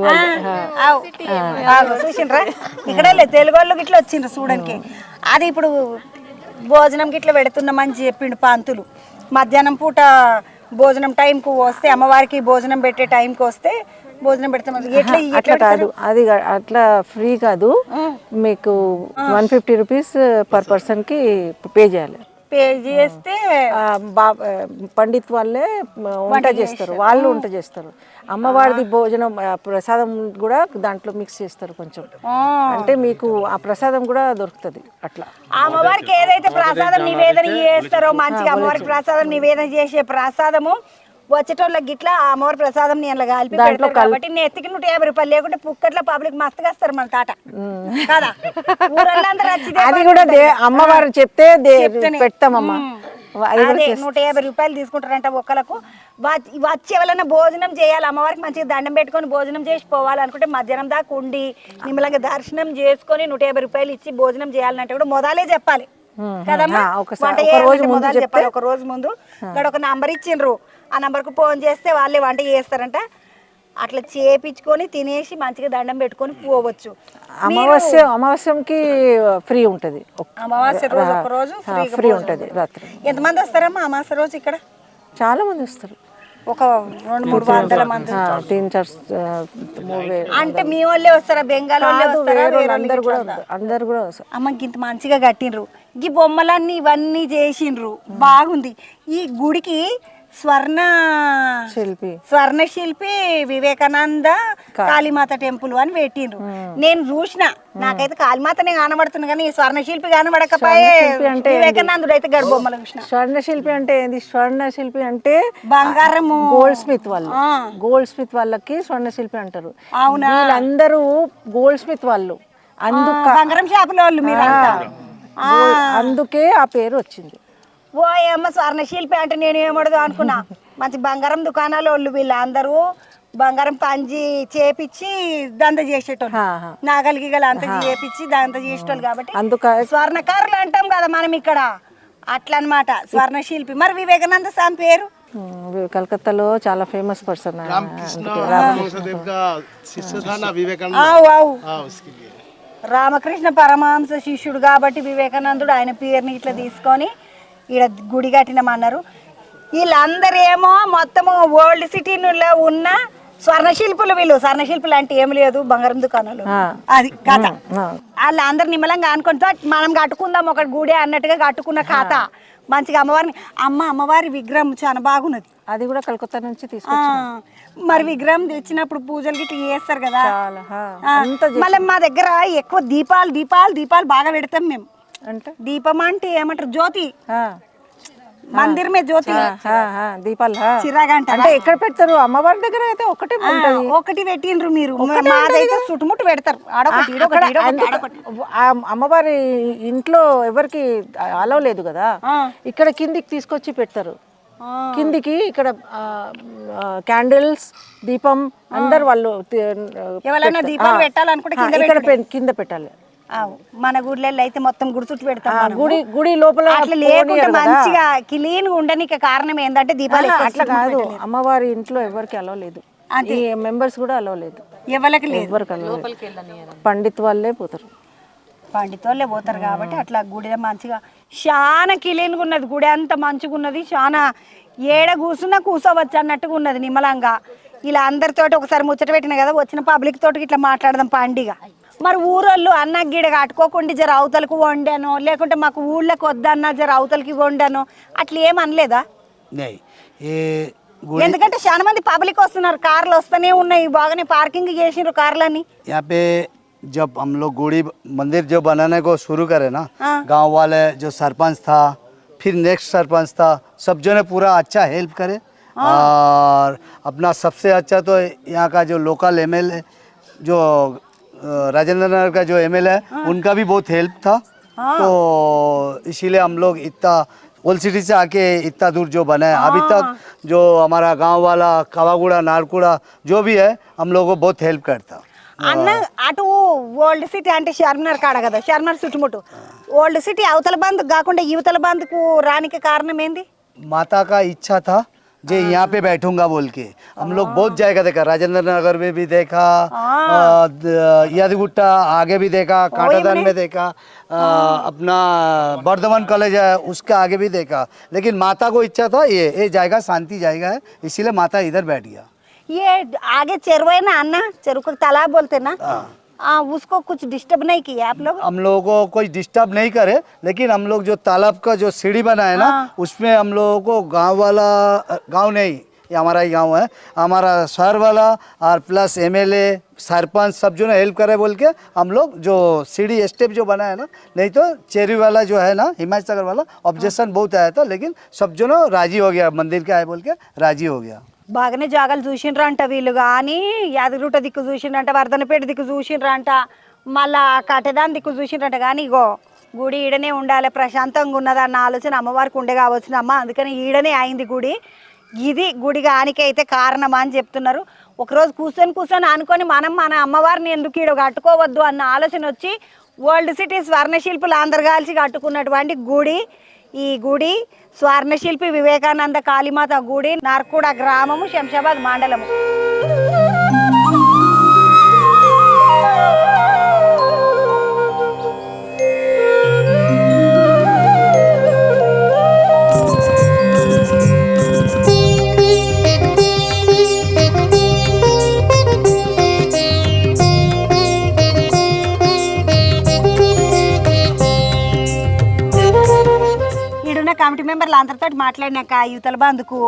చూసిండ్రా, ఇక్కడ తెలుగు వాళ్ళు గిట్లా వచ్చిండ్రు చూడడానికి. అది ఇప్పుడు భోజనం గిట్లా పెడుతున్నామని చెప్పిండు పంతులు. మధ్యాహ్నం పూట భోజనం టైంకు వస్తే, అమ్మవారికి భోజనం పెట్టే టైంకి వస్తే భోజనం పెడతాం. అట్లా కాదు, అది అట్లా ఫ్రీ కాదు, మీకు 150 రూపీస్ పర్ పర్సన్ కి పే చేయాలి. పే చేస్తే పండిత్ వాళ్ళే వంట చేస్తారు, వాళ్ళు వంట చేస్తారు. అమ్మవారిది భోజనం ప్రసాదం కూడా దాంట్లో మిక్స్ చేస్తారు కొంచెం, అంటే మీకు ఆ ప్రసాదం కూడా దొరుకుతుంది. అట్లా అమ్మవారికి ఏదైతే ప్రసాదం నివేదన చేస్తారో మంచిగా, అమ్మవారికి ప్రసాదం నివేదన చేసే ప్రసాదము వచ్చేటోళ్ళకి గిట్లా అమ్మవారి ప్రసాదం నేను కలిపి పెడతారు కాబట్టి నెత్తికి 150 రూపాయలు, లేకుంటే పుక్కట్ల పబ్లిక్ మస్తుగా వస్తారు మన తాట కదా. అది కూడా అమ్మవారు చెప్తే పెడతామమ్మా. 150 రూపాయలు తీసుకుంటారంట ఒక్కలకు. వచ్చి ఎవరైనా భోజనం చేయాలి, అమ్మవారికి మంచిగా దండం పెట్టుకొని భోజనం చేసి పోవాలనుకుంటే మధ్యాహ్నం దాకా ఉండి నిమ్మలంగా దర్శనం చేసుకొని 150 రూపాయలు ఇచ్చి భోజనం చేయాలంటే కూడా మొదలే చెప్పాలి కదమ్మా. ఒక రోజు ముందు ఇక్కడ ఒక నంబర్ ఇచ్చిండ్రు, ఆ నంబర్కు ఫోన్ చేస్తే వాళ్ళే వంట చేస్తారంట. అట్లా చేపించుకొని తినేసి మంచిగా దండం పెట్టుకొని పోవచ్చు. అమావాస్యంకి ఫ్రీ ఉంటుంది, అమావాస్య రోజు ఒక రోజు ఫ్రీ ఉంటుంది రాత్రి. ఎంతమంది వస్తారమ్మా అమావాస్య రోజు? ఇక్కడ చాలా మంది వస్తారు, ఒక 200-300 మంది. 3,000 అంటే మీ వాళ్ళే వస్తారా, బెంగాల్ వాళ్ళే వస్తారా? అందరు కూడా వస్తారు. అమ్మకి ఇంత మంచిగా కట్టిండ్రు, ఈ బొమ్మలన్నీ ఇవన్నీ చేసిండ్రు, బాగుంది. ఈ గుడికి స్వర్ణ శిల్పి వివేకానంద కాళీమాత టెంపుల్ అని పెట్టిండ్రు. నేను చూసిన, నాకైతే కాళీమాతనే కనబడుతుంది కానీ స్వర్ణ శిల్పి కనబడకపోయే. వివేకానందుడు అయితే గడి బొమ్మలు చూసిన. స్వర్ణ శిల్పి అంటే ఏంది? స్వర్ణ శిల్పి అంటే బంగారము, గోల్డ్ స్మిత్ వాళ్ళు, గోల్డ్ స్మిత్ వాళ్ళకి స్వర్ణ శిల్పి అంటారు. అవునా? వీళ్ళందరూ గోల్డ్ స్మిత్ వాళ్ళు, బంగారం షాపుల వాళ్ళు మీరు, అందుకే ఆ పేరు వచ్చింది. ఓ అమ్మ స్వర్ణ శిల్పి అంటే నేను ఏమడదు అనుకున్నా. మంచి బంగారం దుకాణాలు వాళ్ళు వీళ్ళందరూ బంగారం పంచి చేపించి దంద చేసేటోళ్ళు, నాగలికి గల అంత చేపించి దంద చేసేటోళ్ళు కాబట్టి స్వర్ణకారులు అంటాం కదా మనం ఇక్కడ, అట్లా అనమాట స్వర్ణ శిల్పి. మరి వివేకానంద స్వామి పేరు కలకత్తాలో చాలా ఫేమస్ పర్సన్. రామకృష్ణ పరమహంస శిష్యుడు కాబట్టి వివేకానందుడు ఆయన పేరుని ఇట్లా తీసుకొని ఈడ గుడి కట్టినామన్నారు. వీళ్ళందరూ ఏమో మొత్తము ఓల్డ్ సిటీలో ఉన్న స్వర్ణశిల్పులు. వీళ్ళు స్వర్ణశిల్పులు అంటే ఏమి లేదు, బంగారం దుకాణాలు, అది కథ. వాళ్ళందరు నిమ్మలంగా అనుకుంటే మనం కట్టుకుందాం ఒక గుడి అన్నట్టుగా కట్టుకున్న కథ. మంచిగా అమ్మవారి విగ్రహం చాలా బాగున్నది. అది కూడా కలకత్తా నుంచి తీసుకొచ్చాం. మరి విగ్రహం తెచ్చినప్పుడు పూజలు గిట్లా చేస్తారు కదా. మళ్ళీ మా దగ్గర ఎక్కువ దీపాలు బాగా పెడతాం మేము. అంటే దీపం అంటే ఏమంటారు? జ్యోతి, మందిర్ మే జ్యోతి, దీపాలు చిరాగంట. అంటే ఎక్కడ పెడతారు? అమ్మవారి దగ్గర అయితే ఒకటి పెట్టిండ్రు మీరు, మాదైతే చుట్టుముట్టు పెడతారు. అమ్మవారి ఇంట్లో ఎవరికి అలవ్ లేదు కదా, ఇక్కడ కిందికి తీసుకొచ్చి పెడతారు. కిందికి ఇక్కడ క్యాండిల్స్, దీపం అందరు వాళ్ళు ఎవరైనా దీపాలు పెట్టాలనుకుంటే కింద పెట్టాలి. మన గుడిలో అయితే మొత్తం గుడి చుట్టూ పెడతాం. గుడి లోపల అట్లా లేకుండా మంచిగా క్లీన్ ఉండడానికి కారణం ఏంటంటే దీపాలు. అట్లా కాదు, అమ్మవారి ఇంట్లో ఎవరికి అలవ్ లేదు, ఈ మెంబర్స్ కూడా అలవ్ లేదు, ఎవరికి లేదు. పండిత్ వాళ్ళే పోతారు, పండితోళ్ళే పోతారు కాబట్టి అట్లా గుడి మంచిగా చాలా క్లీన్గా ఉన్నది. గుడి అంత మంచిగా ఉన్నది, చాలా ఏడ కూర్చోవచ్చు అన్నట్టుగా ఉన్నది నిమ్మలంగా. ఇలా అందరితోటి ఒకసారి ముచ్చట పెట్టిన కదా, వచ్చిన పబ్లిక్ తోటి ఇట్లా మాట్లాడదాం పండిగ. మరి ఊరోళ్ళు అన్న గిడ కట్టుకోకుండా జర అవతలకు వండాను, లేకుంటే మాకు ఊళ్ళకి వద్దన్నా జర అవతలకి వండాను, అట్లా ఏమనలేదా? नहीं ये गुड़ी ఎందుకంటే చాలా మంది పబ్లిక్ వస్తున్నారు, కార్లు వస్తూనే ఉన్నాయి, బాగానే పార్కింగ్ చేసినారు కార్లని. यहाँ पे जब हम लोग गुड़ी मंदिर जो बनाने को शुरू करे ना, गांव वाले जो सरपंच था, फिर नेक्स्ट सरपंच था, सब जो ने पूरा अच्छा हेल्प करे। और अपना सबसे अच्छा तो यहाँ का जो लोकल एमएलए जो राजेंद्र नगर का जो एमएलए है, उनका भी बहुत हेल्प था। तो इसीलिए हम लोग इतना ओल्ड सिटी से आके इतना दूर जो बना है, अभी तक जो हमारा गांव वाला कावागुड़ा नारकुड़ा जो भी है, हम लोगों को बहुत हेल्प करता। అన్న అటు ఓల్డ్ సిటీ అంటే చార్మినార్ కాడ కదా, చార్మినార్ చుట్టుముట్టు ఓల్డ్ సిటీ అవతల బంద్ కాకుండా యువతల బంద్కు రానికి కారణం ఏంది? माता का इच्छा था जे यहाँ पे बैठूंगा बोल के। हम लोग बहुत जगह देखा, राजेंद्र नगर में भी देखा, यादगुट्टा आगे भी देखा, कांटादान में देखा, अपना बर्धमान कॉलेज है उसके आगे भी देखा, लेकिन माता को इच्छा था ये जाएगा शांति जाएगा है, इसीलिए माता इधर बैठ गया। ये आगे चेरुआ है ना अन्ना, चेरू को तालाब बोलते ना, उसको कुछ डिस्टर्ब नहीं किया आप लोग? हम लोगों को कोई डिस्टर्ब नहीं करे, लेकिन हम लोग जो तालाब का जो सीढ़ी बना है ना, उसमें हम लोगों को गांव वाला, गांव नहीं ये हमारा ही गांव है, हमारा शहर वाला और प्लस एमएलए सरपंच सब जो ना हेल्प करे बोल के हम लोग जो सीढ़ी स्टेप जो बना है ना, नहीं तो चेरी वाला जो है ना हिमायत नगर वाला ऑब्जेक्शन बहुत आया था, लेकिन सब जो ना राजी हो गया, मंदिर के आए बोल के राजी हो गया। బాగానే జాగాలు చూసిండ్రంట వీళ్ళు, కానీ యాదగిరిగుట్ట దిక్కు చూసిండ్రంట, వర్ధనపేట దిక్కు చూసిండ్రంట, మళ్ళా కట్టెదాని దిక్కు చూసిండ్రంట, కానీ ఇగో గుడి ఈడనే ఉండాలి ప్రశాంతంగా ఉన్నది అన్న ఆలోచన అమ్మవారికి ఉండే కావచ్చునమ్మ, అందుకని ఈడనే అయింది గుడి. ఇది గుడి కానికి అయితే కారణమా అని చెప్తున్నారు. ఒకరోజు కూర్చొని అనుకొని మనం మన అమ్మవారిని ఎందుకు ఈడ కట్టుకోవద్దు అన్న ఆలోచన వచ్చి వరల్డ్ సిటీ స్వర్ణశిల్పులు అందరు కలిసి కట్టుకున్నటువంటి గుడి ఈ గుడి. స్వర్ణశిల్పి వివేకానంద కాళీమాత గుడి, నార్కుడ గ్రామము, శంషాబాద్ మండలము. కమిటీ మెంబర్లు అందరితో మాట్లాడినాక యువతల బంధుకు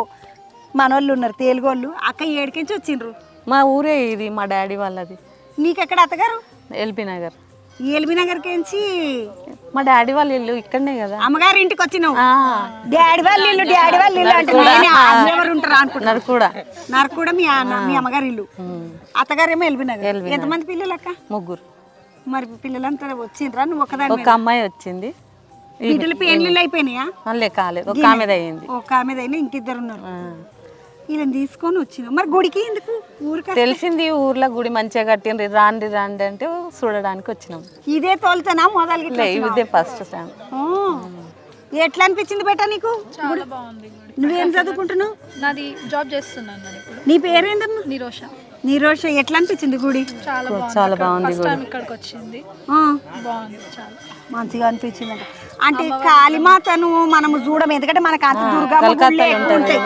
మనోళ్ళు ఉన్నారు, తెలుగోళ్ళు. అక్క ఏడికించి వచ్చిండ్రు? మా ఊరే ఇది, మా డాడీ వాళ్ళది. నీకెక్కడ అత్తగారు? ఎల్బీ నగర్. ఎల్బీ నగర్కించి మా డాడీ వాళ్ళ ఇల్లు ఇక్కడనే కదా. అమ్మగారి ఇంటికి వచ్చినావు? డాడీ వాళ్ళ ఇల్లు అంటే ఎవరు ఉంటారు అనుకుంటున్నారు? నరకూడ మీ అమ్మగారి ఇల్లు, అత్తగారేమో ఎల్బీ నగర్. ఎంతమంది పిల్లలు అక్క? ముగ్గురు. మరి పిల్లలంతా వచ్చిండ్రా? నువ్వు ఒకదాని? ఒక అమ్మాయి వచ్చింది. వీటిలో పెళ్ళిళ్ళు అయిపోయినాయా? కాలేదు, ఒక ఆమెది అయింది. ఒక ఆమెది అయినా ఇంకిద్దరు ఉన్నారు. ఇలా తీసుకొని వచ్చినావు. మరి గుడికి ఎందుకు? ఊరికి తెలిసింది ఊర్లో గుడి మంచిగా కట్టిండ్రు, రాండి అంటే చూడడానికి వచ్చినాం. ఇదే తోలుతానా మొదలు? ఇదే ఫస్ట్ టైం. ఎట్లా అనిపించింది బేటా నీకు? చాలా బాగుంది. నువ్వేం చదువుకుంటున్నావు? నాది జాబ్ చేస్తున్నాను ఇప్పుడు. నీ పేరేందమ్మా? నిరోష. నిరోష, ఎట్లా అనిపించింది గుడి? చాలా బాగుంది. ఫస్ట్ టైం ఇక్కడికి వచ్చింది, బాగుంది, చాలా మంచిగా అనిపించింది. అంటే కాళీమాతను మనము చూడము, ఎందుకంటే మనకు అంత దుర్గమ్మ గుళ్ళు ఎక్కువ ఉంటాయి.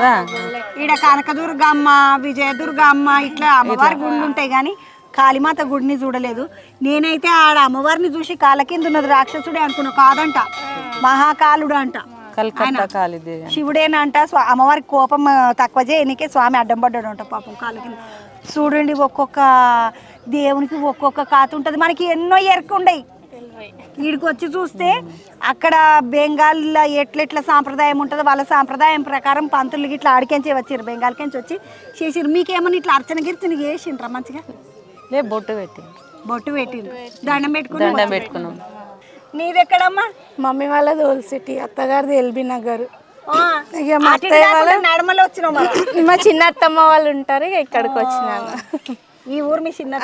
ఈడ కనకదుర్గమ్మ, విజయదుర్గమ్మ ఇట్లా అమ్మవారి గుళ్ళు ఉంటాయి, కానీ కాళీమాత గుడిని చూడలేదు. నేనైతే ఆడ అమ్మవారిని చూసి కాళ్ళ కింద ఉన్నది రాక్షసుడే అనుకున్నా, కాదంట మహాకాలుడు అంట, శివుడేనంట. అమ్మవారికి కోపం తక్కువ చేయనికే స్వామి అడ్డం పడ్డాడు అంట పాపం కాళ్ళ కింద. చూడండి, ఒక్కొక్క దేవునికి ఒక్కొక్క కాత ఉంటుంది. మనకి ఎన్నో ఎరుకుండయి. వీడికి వచ్చి చూస్తే అక్కడ బెంగాల్లో ఎట్లెట్లా సాంప్రదాయం ఉంటుందో వాళ్ళ సాంప్రదాయం ప్రకారం పంతులు ఇట్లా ఆడికెంచి వచ్చారు, బెంగాల్కెంచి వచ్చి చేసిరు. మీకేమన్నా ఇట్లా అర్చన గిర్చన చేసిండ్రా మంచిగా? బొట్టు పెట్టిండ్రు, దండం పెట్టుకున్నాం. నీదెక్కడమ్మా? మమ్మీ వాళ్ళది ఓల్డ్ సిటీ, అత్తగారిది ఎల్బీ నగర్. నడమలో వచ్చినావు? మా చిన్న అత్తమ్మ వాళ్ళు ఉంటారు, ఇక్కడికి వచ్చినాను. ఈ ఊరు మీ చిన్న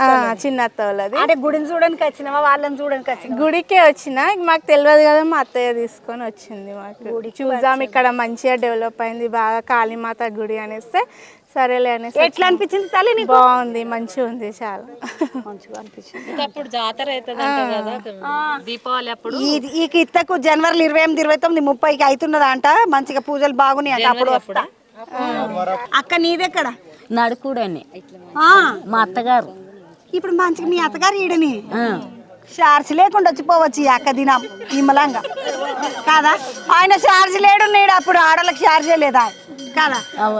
అత్త వాళ్ళది. అంటే గుడిని చూడడానికి వచ్చినావా వాళ్ళని చూడడానికి వచ్చిన? గుడికే వచ్చిన, మాకు తెలియదు కదా, మా అత్తయ్య తీసుకొని వచ్చింది. మాకు చూసాం ఇక్కడ మంచిగా డెవలప్ అయింది బాగా కాళీమాత గుడి అనేస్తే సరేలే అనేసి. ఎట్లా అనిపించింది తల్లి నీకు? బాగుంది, మంచిగా ఉంది, చాలా మంచిగా అనిపించింది. అప్పుడు జాతర దీపావళి అప్పుడు ఈ కిత్తకు జనవరి 28, 29, 30కి అవుతున్నదా అంట. మంచిగా పూజలు బాగున్నాయి అంట. అప్పుడు వస్తా. అక్క నీదెక్కడ? నడుకుడని మా అత్తగారు. ఇప్పుడు మంచిగా మీ అత్తగారు ఈడని షార్స్ లేకుండా వచ్చిపోవచ్చు ఈ అక్క దినం నిమ్మలంగా కాదా. ఆయన షార్స్ లేడున్నాడు అప్పుడు ఆడలకు షార్జే లేదా కాదా.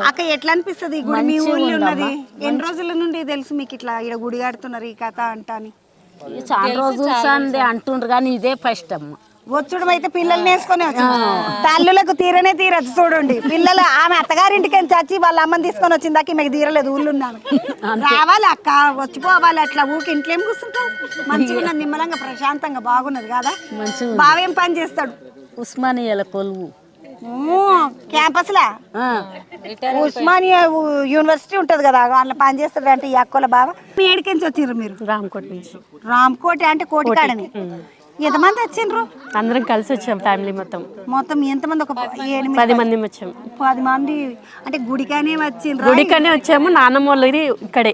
అక్క ఎట్లా అనిపిస్తుంది ఈ గుడి మీ ఊళ్ళో ఉన్నది? ఎన్ని రోజుల నుండి తెలుసు మీకు ఇట్లా ఇక్కడ గుడి కడుతున్నారు ఈ కథ అంటాని? చాలా రోజులు అంటుండ్రు కానీ ఇదే ఫస్ట్ అమ్మ. వచ్చుడు అయితే పిల్లల్ని వేసుకొని వచ్చింది. తల్లులకు తీరనే తీరచ్చు చూడండి. పిల్లలు ఆమె అత్తగారింటికి చచ్చి వాళ్ళ అమ్మని తీసుకొని వచ్చిందాక ఈమెకు తీరలేదు ఊళ్ళో ఉన్నాను. రావాలి అక్క వచ్చిపోవాలి అట్లా ఊకి ఇంట్లో ఏం కూర్చుంటావు? మంచిగా ఉన్నది నిమ్మలంగా ప్రశాంతంగా బాగున్నది కదా. బావేం పని చేస్తాడు? ఉస్మానియాల కొలువు క్యాంపస్ లా ఉస్మానియా యూనివర్సిటీ ఉంటది కదా వాళ్ళ పని చేస్తాడు అంటే ఈ అక్కల బావ. మీ ఏడికించి వచ్చిర్రు మీరు? రామకోట నుంచి. రామకోట అంటే కోటికాడని. ఎంతమంది వచ్చిండ్రు? అందరం కలిసి వచ్చాం ఫ్యామిలీ మొత్తం. మొత్తం ఎంతమంది? ఒక 10 మంది వచ్చాం. 10 మంది అంటే గుడికనే వచ్చిండ్రు? గుడికనే వచ్చాము. నాన్నమ్మ వాళ్ళది ఇక్కడే.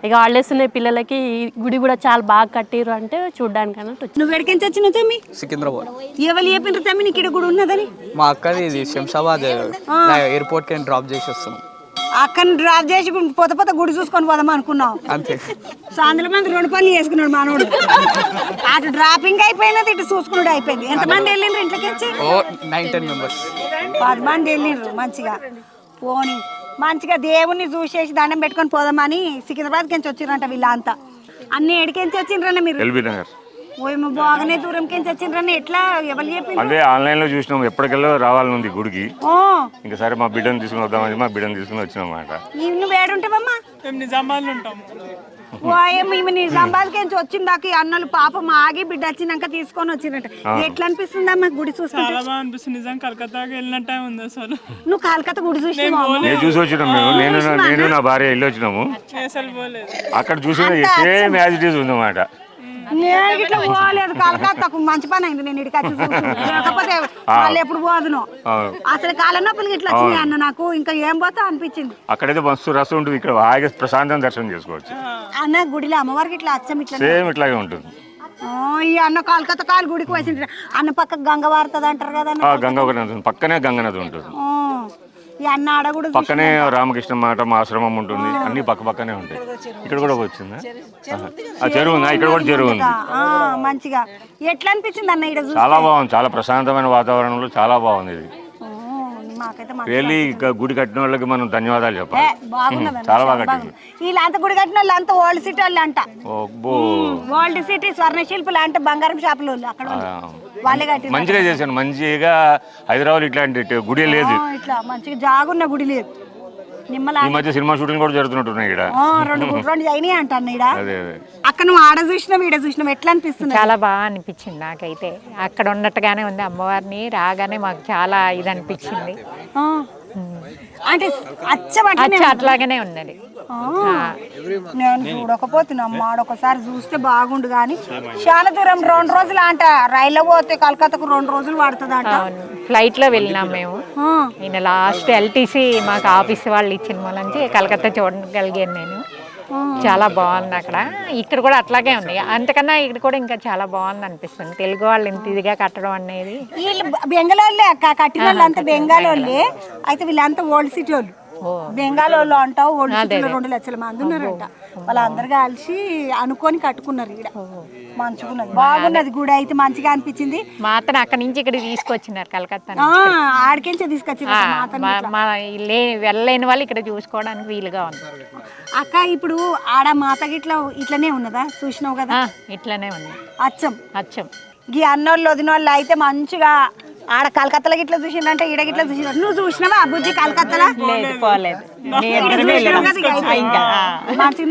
ఇక హాలిడేస్ ఉన్నాయి పిల్లలకి. ఈ గుడి కూడా చాలా బాగా కట్టిరు అంటే చూడడానికి అన్నట్టు వచ్చాం. నువ్వు ఎక్కడికి వచ్చినావు తమ్మి? సికింద్రాబాద్. ఎవరు చెప్పిండ్రు తమ్మి నీకు ఇక్కడ గుడి ఉన్నదని? మా అక్కది ఇది శంషాబాద్ ఎయిర్పోర్ట్ కి డ్రాప్ చేసి వస్తాం. అక్కని డ్రాప్ చేసి పోత పోత గుడి చూసుకొని పోదాం అనుకున్నాం. అంతే. సో అందులో మంది 2 పనులు చేసుకున్నాడు మానవుడు. అటు డ్రాపింగ్ అయిపోయినది ఇటు చూసుకున్నాడు అయిపోయింది. ఎంతమంది వెళ్ళిండ్రు ఇంట్లోకి వచ్చి? 9-10 మెంబర్స్. 10 మంది వెళ్ళిండ్రు. మంచిగా పోనీ మంచిగా దేవుణ్ణి చూసేసి దండం పెట్టుకొని పోదామని సికింద్రాబాద్కి నుంచి వచ్చిర్రంట వీళ్ళంతా. అన్ని ఎడికించి వచ్చిండ్రన్న మీరు? ఎల్బీ నగర్. ఓయమ్మ బాగానే దూరంకి వచ్చిండ్రన్న. ఎట్లా ఎవరు చెప్పిండ్రు? అదే ఆన్లైన్ లో చూసినాం. ఎప్పటికెళ్ళో రావాలనుంది గుడికి. ఇంకా సరే మా బిడ్డను తీసుకుని వద్దామని మా బిడ్డను తీసుకుని వచ్చినాం అన్నమాట. నువ్వు ఏడుంటావమ్మా? నిజామాబాద్లో ఉంటాం. ఓయమ్మ ఈమె నిజామాబాద్కి నుంచి వచ్చిందాక ఈ అన్నలు పాపం ఆగి బిడ్డ వచ్చినాక తీసుకొని వచ్చిందంట. ఎట్లా అనిపిస్తుంది అమ్మా గుడి చూస్తుంటే? చాలా బాగా అనిపిస్తుంది. నిజం కలకత్తాకి వెళ్ళిన టైం ఉంది అసలు. నువ్వు కలకత్తా గుడి చూసినావా? నేను చూసి వచ్చినాం. నేను నా భార్య వెళ్ళి వచ్చినాము. అసలు పోలేదు. అక్కడ చూసిన సేమ్ యాజ్ ఇట్ ఈజ్ ఉందన్నమాట. నేను ఇట్లా పోలేదు కలకత్తాకు. మంచి పని అయింది నేను ఇక్కడికి వచ్చి చూసి. లేకపోతే వాళ్ళు ఎప్పుడు పోదును. అసలు కాళ్ళ నొప్పులు ఇట్లా వచ్చినాయి అన్న నాకు. ఇంకా ఏం పోతా అనిపించింది. అక్కడైతే మస్తు రసం ఉంటుంది. ఇక్కడ హాయిగా ప్రశాంతం దర్శనం చేసుకోవచ్చు. అన్న గుడిలో అమ్మవారికి ఇట్లా అచ్చం ఇట్లా సేమ్ ఇట్లాగే ఉంటుంది. ఈ అన్న కలకత్తా కాలు గుడికి వచ్చి అన్న పక్క గంగ వారుతుంది అంటారు కదా. గంగా పక్కనే గంగా నది ఉంటుంది. ఈ అన్న ఆడ కూడా పక్కనే రామకృష్ణ మఠం ఆశ్రమం ఉంటుంది. అన్ని పక్క పక్కనే ఉంటాయి. ఇక్కడ కూడా వచ్చిందా? చెరువు ఉంది. ఇక్కడ కూడా చెరువు ఉంది. మంచిగా ఎట్లా అనిపించింది అన్న ఇక్కడ? చాలా బాగుంది. చాలా ప్రశాంతమైన వాతావరణంలో చాలా బాగుంది ఇది. వెళ్ళి గుడి కట్టిన వాళ్ళకి మనం ధన్యవాదాలు చెప్పాలి. చాలా బాగా కట్టింది. వీళ్ళంతా గుడి కట్టిన వాళ్ళు అంతా ఓల్డ్ సిటీ వాళ్ళు అంట. ఓల్డ్ సిటీ స్వర్ణ శిల్పులు అంటే బంగారం షాపులు అక్కడ వాళ్ళే కట్టి మంచిగా చేశాను. మంచిగా హైదరాబాద్ ఇట్లాంటి గుడి లేదు. ఇట్లా మంచిగా జాగున్న గుడి లేదు. ఈ మధ్య సినిమా షూటింగ్ కూడా జరుగుతున్నట్టున్నాయి ఇక్కడ. 2 అయినాయి అంటాను ఇక్కడ. అక్కడ నువ్వు ఆడ చూసినావు ఈడ చూసినావు ఎట్లా అనిపిస్తుంది? చాలా బాగా అనిపించింది నాకైతే. అక్కడ ఉన్నట్టుగానే ఉంది. అమ్మవారిని రాగానే మాకు చాలా ఇది అనిపించింది. అంటే అట్లాగనే ఉన్నది. నేను చూడకపోతున్నాం. ఆడొకసారి చూస్తే బాగుండు కానీ చాలా దూరం 2 రోజులు అంట. రైల్లో పోతే కలకత్తాకు 2 రోజులు పడుతుంది అంట. ఫ్లైట్ లో వెళ్ళినాం మేము. నేను లాస్ట్ ఎల్టీసీ మాకు ఆఫీస్ వాళ్ళు ఇచ్చిన మూలంచి కలకత్తా చూడగలిగాను నేను. చాలా బాగుంది అక్కడ. ఇక్కడ కూడా అట్లాగే ఉంది. అంతకన్నా ఇక్కడ కూడా ఇంకా చాలా బాగుంది అనిపిస్తుంది. తెలుగు వాళ్ళు ఇంత ఇదిగా కట్టడం అనేది. వీళ్ళు బెంగాలోళ్ళే అక్క కట్టిన వాళ్ళు అంతా బెంగాలోళ్ళే. అయితే వీళ్ళంతా ఓల్డ్ సిటీ వాళ్ళు. బెంగాల్లో అంటావు ఓల్డ్ సిటీలో 2 లక్షల మంది ఉన్నారంట. వాళ్ళందరూ కలిసి అనుకొని కట్టుకున్నారు. ఇక్కడ మంచిగా బాగున్నది గుడి అయితే మంచిగా అనిపించింది. మాతను అక్కడి నుంచి ఇక్కడ తీసుకొచ్చినారు కలకత్తా. ఆడికించే తీసుకొచ్చారు. వెళ్ళలేని వాళ్ళు ఇక్కడ చూసుకోవడానికి వీలుగా ఉంది. అక్క ఇప్పుడు ఆడ మాత గిట్లా ఇట్లనే ఉన్నదా? చూసినావు కదా ఇట్లనే ఉంది. అచ్చం అచ్చం. ఈ అన్నోళ్ళు వదిన వాళ్ళు అయితే మంచిగా ఆడ కలకత్తాలో గిట్లా చూసిండంటే ఈడ గిట్లా చూసిన. నువ్వు చూసినావా బుజ్జి కలకత్తాలో? పోలేదు. మంచిగా.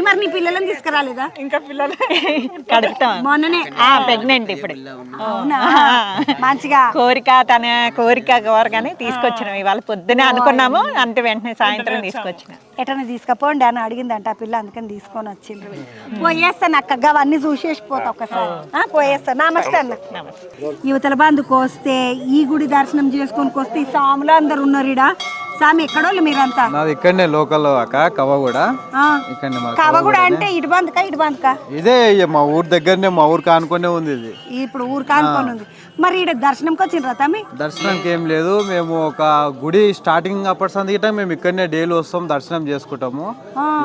మరి నీ పిల్లలను తీసుకురాలేదా? ఇంకా పిల్లలు మొన్ననే ప్రెగ్నెంట్ ఇప్పుడు. అవునా? మంచిగా తన కోరిక కోరగానే తీసుకొచ్చినాం. ఇవాళ పొద్దునే అనుకున్నాము అంటే వెంటనే సాయంత్రం తీసుకొచ్చినాం. ఎటన్నా తీసుకపోండి అని అడిగిందంట ఆ పిల్ల. అందుకని తీసుకొని వచ్చిండ్రు. పోయేస్తాను అక్కగా అవన్నీ చూసేసిపోతా ఒకసారి. పోయేస్తాను. నమస్తే అన్న. యువతల బంధుకు వస్తే ఈ గుడి దర్శనం చేసుకొని వస్తే ఈ సాములు అందరు ఉన్నారు. ఇడ సామి ఎక్కడోళ్ళు మీరంతా? నాది ఇక్కడనే లోకల్ అక్క కవగూడ. కవగూడ అంటే ఇటు బందుకా ఇటు బందుకా? ఇదే మా ఊరు దగ్గరనే, మా ఊరు కానుకొనే ఉంది ఇది. ఇప్పుడు ఊరు కానుకొని ఉంది. మరి ఈడ దర్శనంకి వచ్చిండ్రా తమ్మి? దర్శనంకి ఏం లేదు, మేము ఒక గుడి స్టార్టింగ్ అప్పటి సందిగిట మేము ఇక్కడనే డైలీ వస్తాం, దర్శనం చేసుకుంటాము.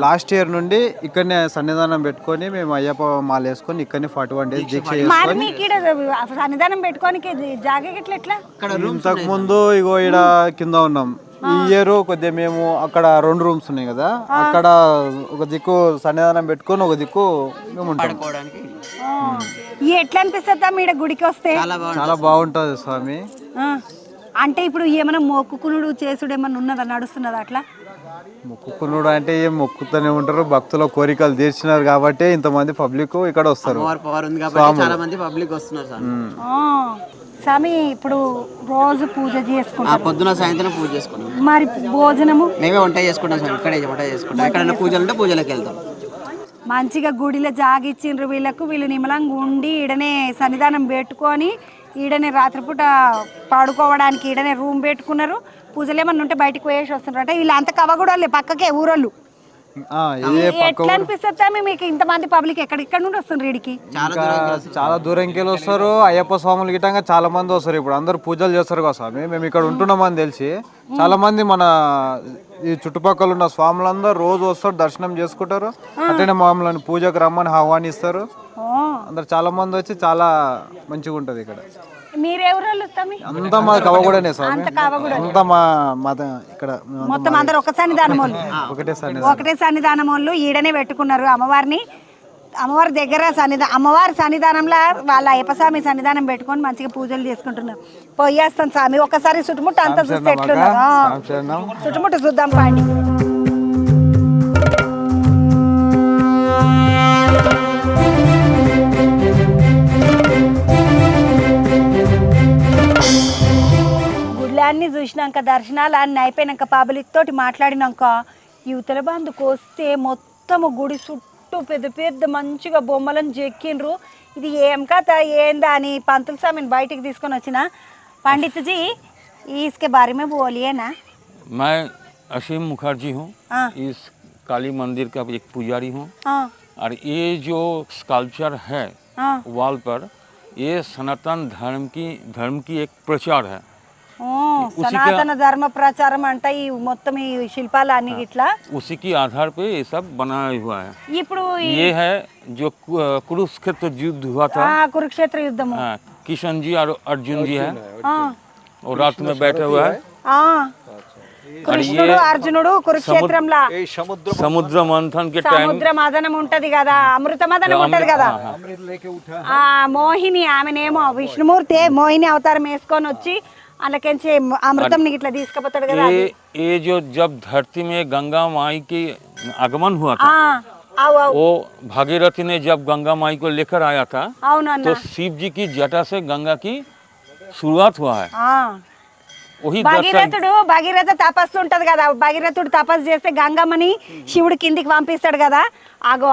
లాస్ట్ ఇయర్ నుండి ఇక్కడనే సన్నిధానం పెట్టుకొని మేము అయ్యప్ప మాల వేసుకొని ఇక్కడనే 41 days దీక్ష మరి చేసుకొని మీకు ఈడ సన్నిధానం పెట్టుకోనికి జాగా గిట్ల ఎట్లా? ఇంతకు ముందు ఇగో ఈడ కింద ఉన్నాం. ఈ ఇయర్ కొద్దిగా మేము అక్కడ 2 రూమ్స్ ఉన్నాయి కదా, అక్కడ ఒక దిక్కు సన్నిధానం పెట్టుకొని ఒక దిక్కు మేము ఉంటాం. ఎట్లా అనిపిస్తుందా ఈడ గుడికి వస్తే? చాలా బాగుంటది స్వామి. ఆ, అంటే ఇప్పుడు ఏమైనా మొక్కుకునుడు చేసుడు ఏమన్నా ఉన్నదా, నడుస్తున్నదా అట్లా? మొక్కుకున్నాడు అంటే ఏం మొక్కుతూనే ఉంటారు, భక్తుల కోరికలు తీర్చినారు కాబట్టి ఇంతమంది పబ్లిక్ ఇక్కడ వస్తారు. ఆ, స్వామి ఇప్పుడు రోజు పూజ చేసుకుంటారు, పొద్దున సాయంత్రం పూజ చేసుకుంటాం. మరి భోజనము మేమే వంట చేసుకుంటాం సార్, ఇక్కడే వంట చేసుకుంటాం. ఎక్కడైనా పూజలు ఉంటే పూజలకు వెళ్తాం. మంచిగా గుడిలో జాగిచ్చిండ్రు వీళ్ళకు, వీళ్ళు నిమ్మలంగా ఉండి ఈడనే సన్నిధానం పెట్టుకొని ఈడనే రాత్రిపూట పడుకోవడానికి ఈడనే రూమ్ పెట్టుకున్నారు. పూజలు ఏమన్నా ఉంటే బయటకు పోయేసి వస్తున్నారు అంటే వీళ్ళు అంత కవగూడలే, పక్కకే ఊరోళ్ళు. ఎట్లా అనిపిస్తుంది మీకు ఇంతమంది పబ్లిక్ ఎక్కడ నుండి వస్తున్నారు వీడికి? చాలా దూరంకి వెళ్ళి వస్తారు. అయ్యప్ప స్వాములు గిట్టంగా చాలా మంది వస్తారు. ఇప్పుడు అందరు పూజలు చేస్తారు కదా స్వామి, మేము ఇక్కడ ఉంటున్నామని తెలిసి చాలా మంది మన ఈ చుట్టుపక్కల ఉన్న స్వాములందరూ రోజు వస్తారు, దర్శనం చేసుకుంటారు. అట్లనే మమ్మల్ని పూజకు రమ్మని ఆహ్వానిస్తారు. అందరు చాలా మంది వచ్చి చాలా మంచిగా ఉంటది ఇక్కడ. మీరెవరు? అంతా మా కవగూడనే స్వామి, అంతా మా మత ఇక్కడ మొత్తం అందరు ఒక సన్నిధానం వాళ్ళు, ఒకటే సన్నిధానం వాళ్ళు ఈడనే పెట్టుకున్నారు అమ్మవారిని. అమ్మవారి దగ్గర అమ్మవారి సన్నిధానంలో వాళ్ళ అయ్యప్పస్వామి సన్నిధానం పెట్టుకొని మంచిగా పూజలు చేసుకుంటున్నారు. పోయేస్తాం స్వామి, ఒకసారి చుట్టుముట్టు అంతా చూస్తే ఎట్లున్నారు, చుట్టుముట్టు చూద్దాం పాండి. గుడ్లన్నీ చూసినాక దర్శనాలు అన్నీ అయిపోయినాక పబ్లిక్ తోటి మాట్లాడినాక యువతల బంధుకు వస్తే మొత్తము గుడి చుట్టూ పెద్ద పెద్ద మంచిగా బొమ్మలను చెక్కిండ్రు. ఇది ఏం కథ ఏందా అని పంతుల స్వామిని బయటికి తీసుకొని వచ్చిన. పండిత్ జీ इसके बारे में बोलिए ना. मैं असीम मुखर्जी हूँ, इस काली मंदिर का एक पुजारी हूँ. और ये जो स्कल्पचर है वॉल पर, ये सनातन धर्म की एक प्रचार है. సనాతన ధర్మ ప్రచారం అంటే ఈ మొత్తం ఈ శిల్పాలు అన్ని ఇట్లా उसी के आधार पे ये सब बनाया हुआ है. ఇప్పుడు ये है जो कुरुक्षेत्र युद्ध हुआ था. కురుక్షేత్ర యుద్ధం. किशन जी और अर्जुन जी है और रात में बैठे हुआ है. కృష్ణుడు అర్జునుడు కురుక్షేత్రంలో సముద్ర మంథన్ के टाइम సముద్ర మదనం ఉంటది కదా, అమృత మదనం ఉంటది కదా. ఆ మోహిని ఆమెనేమో విష్ణుమూర్తి మోహిని అవతారం వేసుకొని వచ్చి అలాకెంచి అమృతం ఇట్లా తీసుకుపోతాడు కదా. ये जो जब धरती में गंगा माई की आगमन हुआ था, वो भागीरथी ने जब गंगा माई को लेकर आया था, तो शिव जी की जटा से गंगा की शुरुआत हुआ है. భగీరథ తపస్సు ఉంటది కదా, భగీరథుడు తపస్సు చేస్తే గంగమ్మని శివుడు కిందికి పంపిస్తాడు కదా. అగో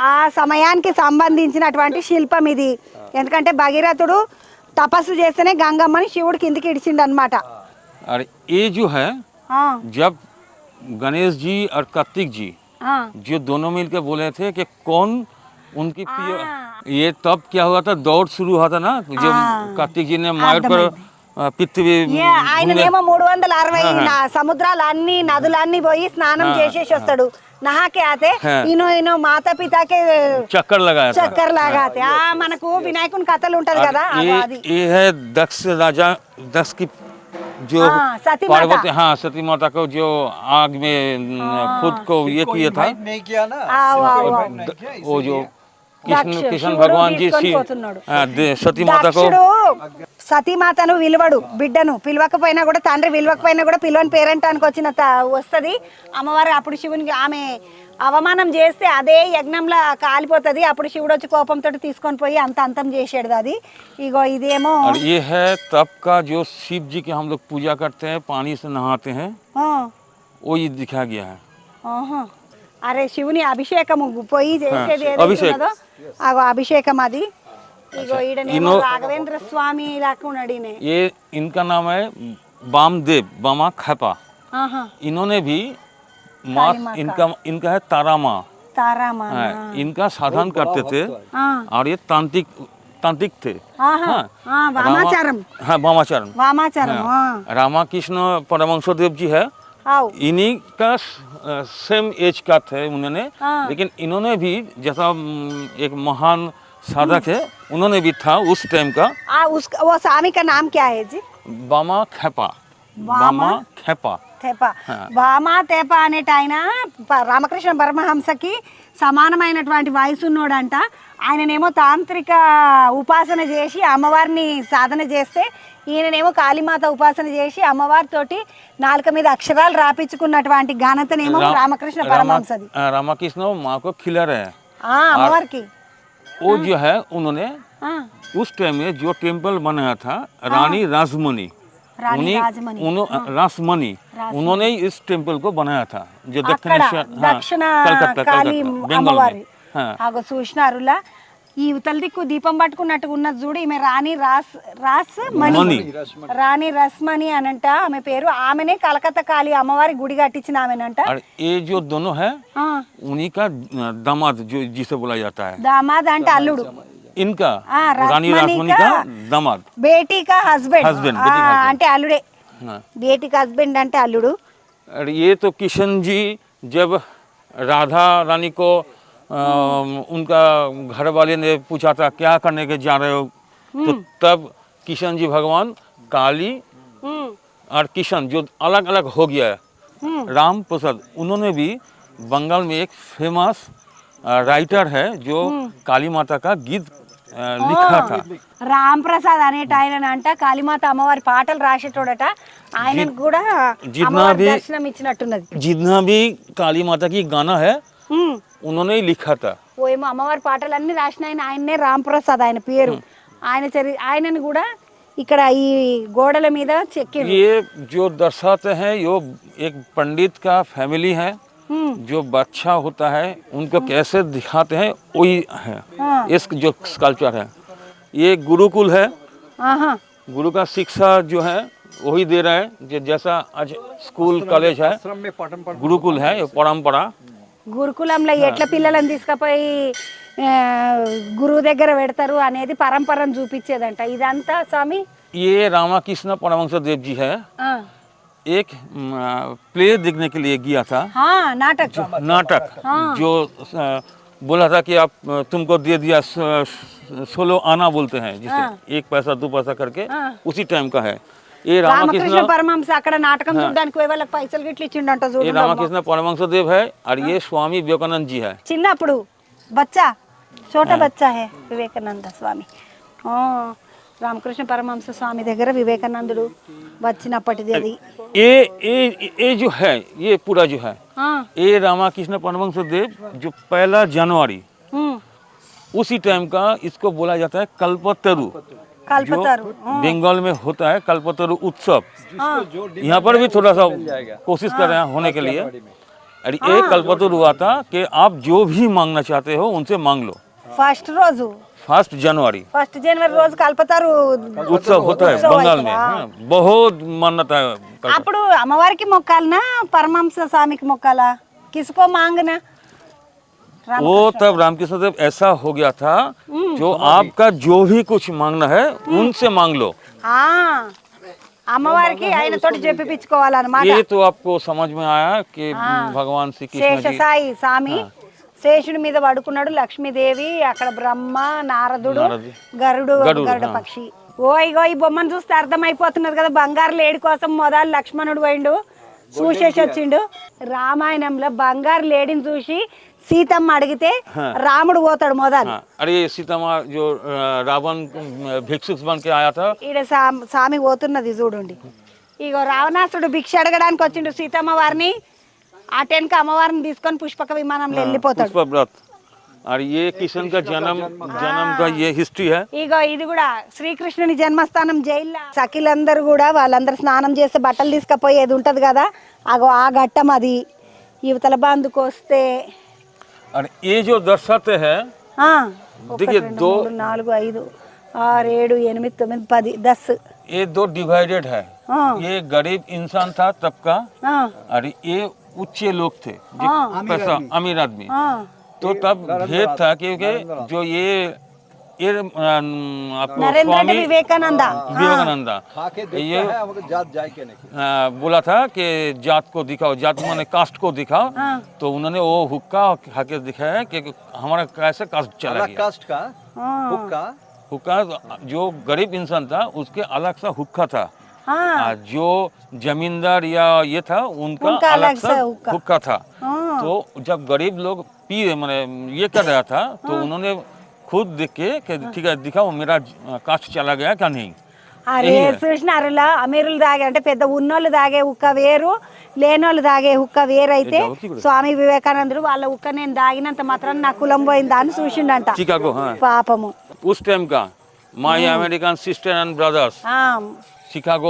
ఆ సమయానికి సంబంధించినటువంటి శిల్పం ఇది. ఎందుకంటే భగీరథుడు తపస్సు చేస్తేనే గంగమ్మని శివుడు కిందికి ఇడిచిండు అన్నమాట. और ये जो है जब गणेश जी और कार्तिक जी जो दोनों मिलकर बोले थे कि कौन उनकी ये तब क्या हुआ था, दौड़ शुरू हुआ था ना, जो कार्तिक जी ने मार पर पृथ्वी ఆయననేమో 360 సముద్రాలు అన్ని నదులన్నీ పోయి స్నానం చేసేసి వస్తాడు. నహాకే ఆతే ఇనో మాతా పితాకే चक्कर लगाते. మనకు వినాయకుని కథలు ఉంటది కదా, అది ये है दक्ष राजा, दक्ष की जो पार्वती, हाँ सती माता को जो आग में खुद को ये किया था, वो जो कृष्ण भगवान जी सती माता को సతీమాతను విలువడు, బిడ్డను పిలవకపోయినా కూడా తండ్రి పిలవకపోయినా కూడా పిలవని పేరంటానికి వచ్చిన వస్తుంది అమ్మవారు. అప్పుడు శివునికి ఆమె అవమానం చేస్తే అదే యజ్ఞంలో కాలిపోతుంది. అప్పుడు శివుడు వచ్చి కోపంతో తీసుకొని పోయి అంతం చేసాడు అది. ఇగో ఇదేమో ये है तब का जो शिव जी की हम लोग पूजा करते हैं, पानी से नहाते हैं, वो ये दिखाया गया है. అరే శివుని అభిషేకం పోయి చేసేది ఏదో అగో అభిషేకం అది. ఇగో ఈడనేమో రాఘవేంద్ర స్వామి లాక్కున్నాడు. ये इनका नाम है बामदेव बामा खैपा. इन्होंने भी माँ इनका है तारा माँ. इनका साधन करते थे और ये तांत्रिक थे। ఆహా. ఆ, వామాచారం हाँ वामाचारण। వామాచారం ఆ. रामाकृष्ण परमहंसदेव जी है, ఆవు इन्हीं का सेम एज का थे उन्होंने, हाँ। लेकिन इन्होंने भी जैसा एक महान साधक है, उन्होंने भी था उस टाइम का। उसका वो स्वामी का नाम क्या है जी? बामा खेपा। बामा खेपा। తేప వామా తేప అనేట ఆయన రామకృష్ణ పరమహంసకి సమానమైనటువంటి వయసు ఉన్నోడంట. ఆయననేమో తాంత్రిక ఉపాసన చేసి అమ్మవారిని సాధన చేస్తే, ఈయననేమో కాళీమాత ఉపాసన చేసి అమ్మవారితోటి నాలుక మీద అక్షరాలు రాపించుకున్నటువంటి ఘనతనేమో రామకృష్ణ పరమహంసది. रामाकृष्ण माँ को खिला रहे हैं। అమ్మవారికి वो जो है उन्होंने उस टाइम में जो टेम्पल बनाया था रानी राजमणि, रासमणि, उन्होंने इस टेम्पल को बनाया था जो దక్షిణ కాళీ అమ్మవారి. ఆగో చూసినారులా ఈ ఉతల దిక్కు దీపం పట్టుకున్నట్టుగా ఉన్నది చూడు, ఈమె రాణి రాస్మణి, రాణి రస్మణి అనంట ఆమె పేరు. ఆమెనే కలకత్తా కాళీ అమ్మవారి గుడి కట్టించిన ఆమెనంట. ये जो दोनों है उन्हीं का दामाद जो जिसे बोला जाता है। दामाद అంటే అల్లుడు, इनका रानी रासमणि का दामाद, बेटी का हस्बैंड हस्बैंड అంటే అల్లుడే. बेटी का हस्बैंड అంటే అల్లుడు. और ये तो किशन जी जब राधा रानी को उनका घर वाले ने पूछा था क्या करने के जा रहे हो, तो तब किशन जी भगवान काली और किशन जो अलग अलग हो गया है, राम प्रसाद, उन्होंने भी बंगाल में एक फेमस राइटर है जो काली माता का गीत लिखा था। రామ్ ప్రసాద్ అనేట ఆయన అంట కాళీమాత అమ్మవారి పాటలు రాసేటోడట. ఆయనకు కూడా అమ్మవారి దర్శనం ఇచ్చినట్టున్నది. जितना भी काली माता की गाना है उन्होंने ही लिखा था। ఓ ఏమో అమ్మవారి పాటలన్నీ రాసిన ఆయన, ఆయన్నే రామ్ ప్రసాద్ ఆయన పేరు. ఆయనను కూడా ఇక్కడ ఈ గోడల మీద చెక్కింది. ये जो दर्शाते हैं ये एक पंडित का फैमिली है, जो बच्चा होता है उनको कैसे दिखाते हैं वही है। इस जो स्कल्पचर है ये गुरुकुल है, गुरु का शिक्षा जो है वही दे रहा है। जो जैसा आज स्कूल कॉलेज है गुरुकुल है, ये परंपरा। గురుకులంలో ఎట్లా పిల్లలను తీసుకుపోయి గురువు దగ్గర పెడతారు అనేది పరంపరను చూపించేదంట. ఇదంతా స్వామి ये रामाकृष्ण परमहंसदेव जी है, एक प्ले देखने के लिए गया था। नाटक जो बोला था कि आप तुमको दे दिया 16 आना बोलते हैं, जिसे 1 पैसा 2 पैसा करके, उसी टाइम का है ये రామకృష్ణ పరమహంస. అక్కడ నాటకం చూడడానికి వాళ్ళకి పైసలు గిట్ల ఇచ్చిండంట చూడు. ये रामकृष्ण परमहंसदेव है और ये स्वामी विवेकानंद जी है। చిన్నప్పుడు బచ్చా छोटा बच्चा है వివేకానంద స్వామి. రామకృష్ణ పరమహంస స్వామి దగ్గర వివేకానందుడు వచ్చినప్పటిది అది. ये जो है ये पूरा जो है ये रामकृष्ण परमहंसदेव जो 1 जनवरी उसी टाइम का इसको बोला जाता है कल्पतरु, जो बंगाल में होता है कल्पतरु उत्सव। यहाँ पर भी थोड़ा सा कोशिश कर रहे हैं होने के लिए। अरे एक कल्पतरु हुआ था कि आप जो भी मांगना चाहते हो उनसे मांग लो। ఫస్ట్ రోజు 1 जनवरी రోజు కల్పతారు उत्सव होता है बंगाल में। बहुत मान्यता है। అప్పుడు అమ్మవారికి మొక్కాలనా పరమహంస స్వామికి మొక్కాలా? కిసుకో మాంగనా? वो तब रामकृष्ण देव ऐसा हो गया था जो आपका जो भी कुछ मांगना है उनसे मांग लो। అమ్మవారికి ఆయన తోటి చెప్పిపించుకోవాలన్నమాట. ये तो आपको समझ में आया कि भगवान श्री कृष्ण जी శేషసాయి స్వామి శేషుడి మీద పడుకున్నాడు, లక్ష్మీదేవి అక్కడ, బ్రహ్మ, నారదుడు, గరుడ పక్షి. ఇగో ఈ బొమ్మను చూస్తే అర్థమైపోతున్నది కదా, బంగారు లేడి కోసం మొదలు లక్ష్మణుడు పోయిండు, చూసేసి వచ్చిండు. రామాయణంలో బంగారు లేడిని చూసి సీతమ్మ అడిగితే రాముడు పోతాడు మొదలు. अरे सीतामा जो रावण भिक्षुक बन के आया था, ఈడ స్వామి పోతున్నది చూడండి. ఇగో రావణాసుడు భిక్ష అడగడానికి వచ్చిండు సీతమ్మ వారిని. ఆ టెన్క అమ్మవారిని తీసుకొని పుష్పక విమానంలో వెళ్ళిపోతాడు. पुष्पव्रत। और ये कृष्ण का जन्म का ये हिस्ट्री है। ఇగో ఇది కూడా శ్రీకృష్ణుని జన్మస్థానం జైల్లో. సఖిలందరూ కూడా వాళ్ళందరూ స్నానం చేస్తే బట్టలు తీసుకుపోయేది ఉంటది కదా, అగో ఆ ఘట్టం అది. యువతల బందుకు వస్తే और ये जो दर्शाते हैं देखिए 2 4 5 6 7 8 9 10 10 ये 2 डिवाइडेड है। ये गरीब इंसान था तब का और ये उच्च लोग थे जो पैसा अमीर आदमी। तो तब भेद था क्योंकि जो ये ये आपको नरेंद्र स्वामी विवेकानंदा विवेकानंदा ये बोला था कि जात को दिखाओ, जात माने कास्ट को दिखाओ। तो उन्होंने वो हुक्का खाके दिखाया कि हमारा कैसे कास्ट चला गया। कास्ट का हुक्का जो गरीब इंसान था उसके अलग सा हुक्का था। जो जमींदार या ये था उनका अलग सा हुक्का था। तो जब गरीब लोग पी मैंने ये कर रहा था तो उन्होंने खुद देख के ठीक है दिखाओ मेरा कास्ट चला गया क्या नहीं। అరే చూసినారులా అమీరులు తాగే అంటే పెద్ద ఉన్నోళ్ళు తాగే హుక్క వేరు, లేనోళ్ళు తాగే హుక్క వేరైతే స్వామి వివేకానందుడు వాళ్ళ హుక్క నేను తాగినంత మాత్రం నా కులం పోయిందా అని చూసిండంట చికాగో పాపము. उस टाइम का my American sister and brothers Chicago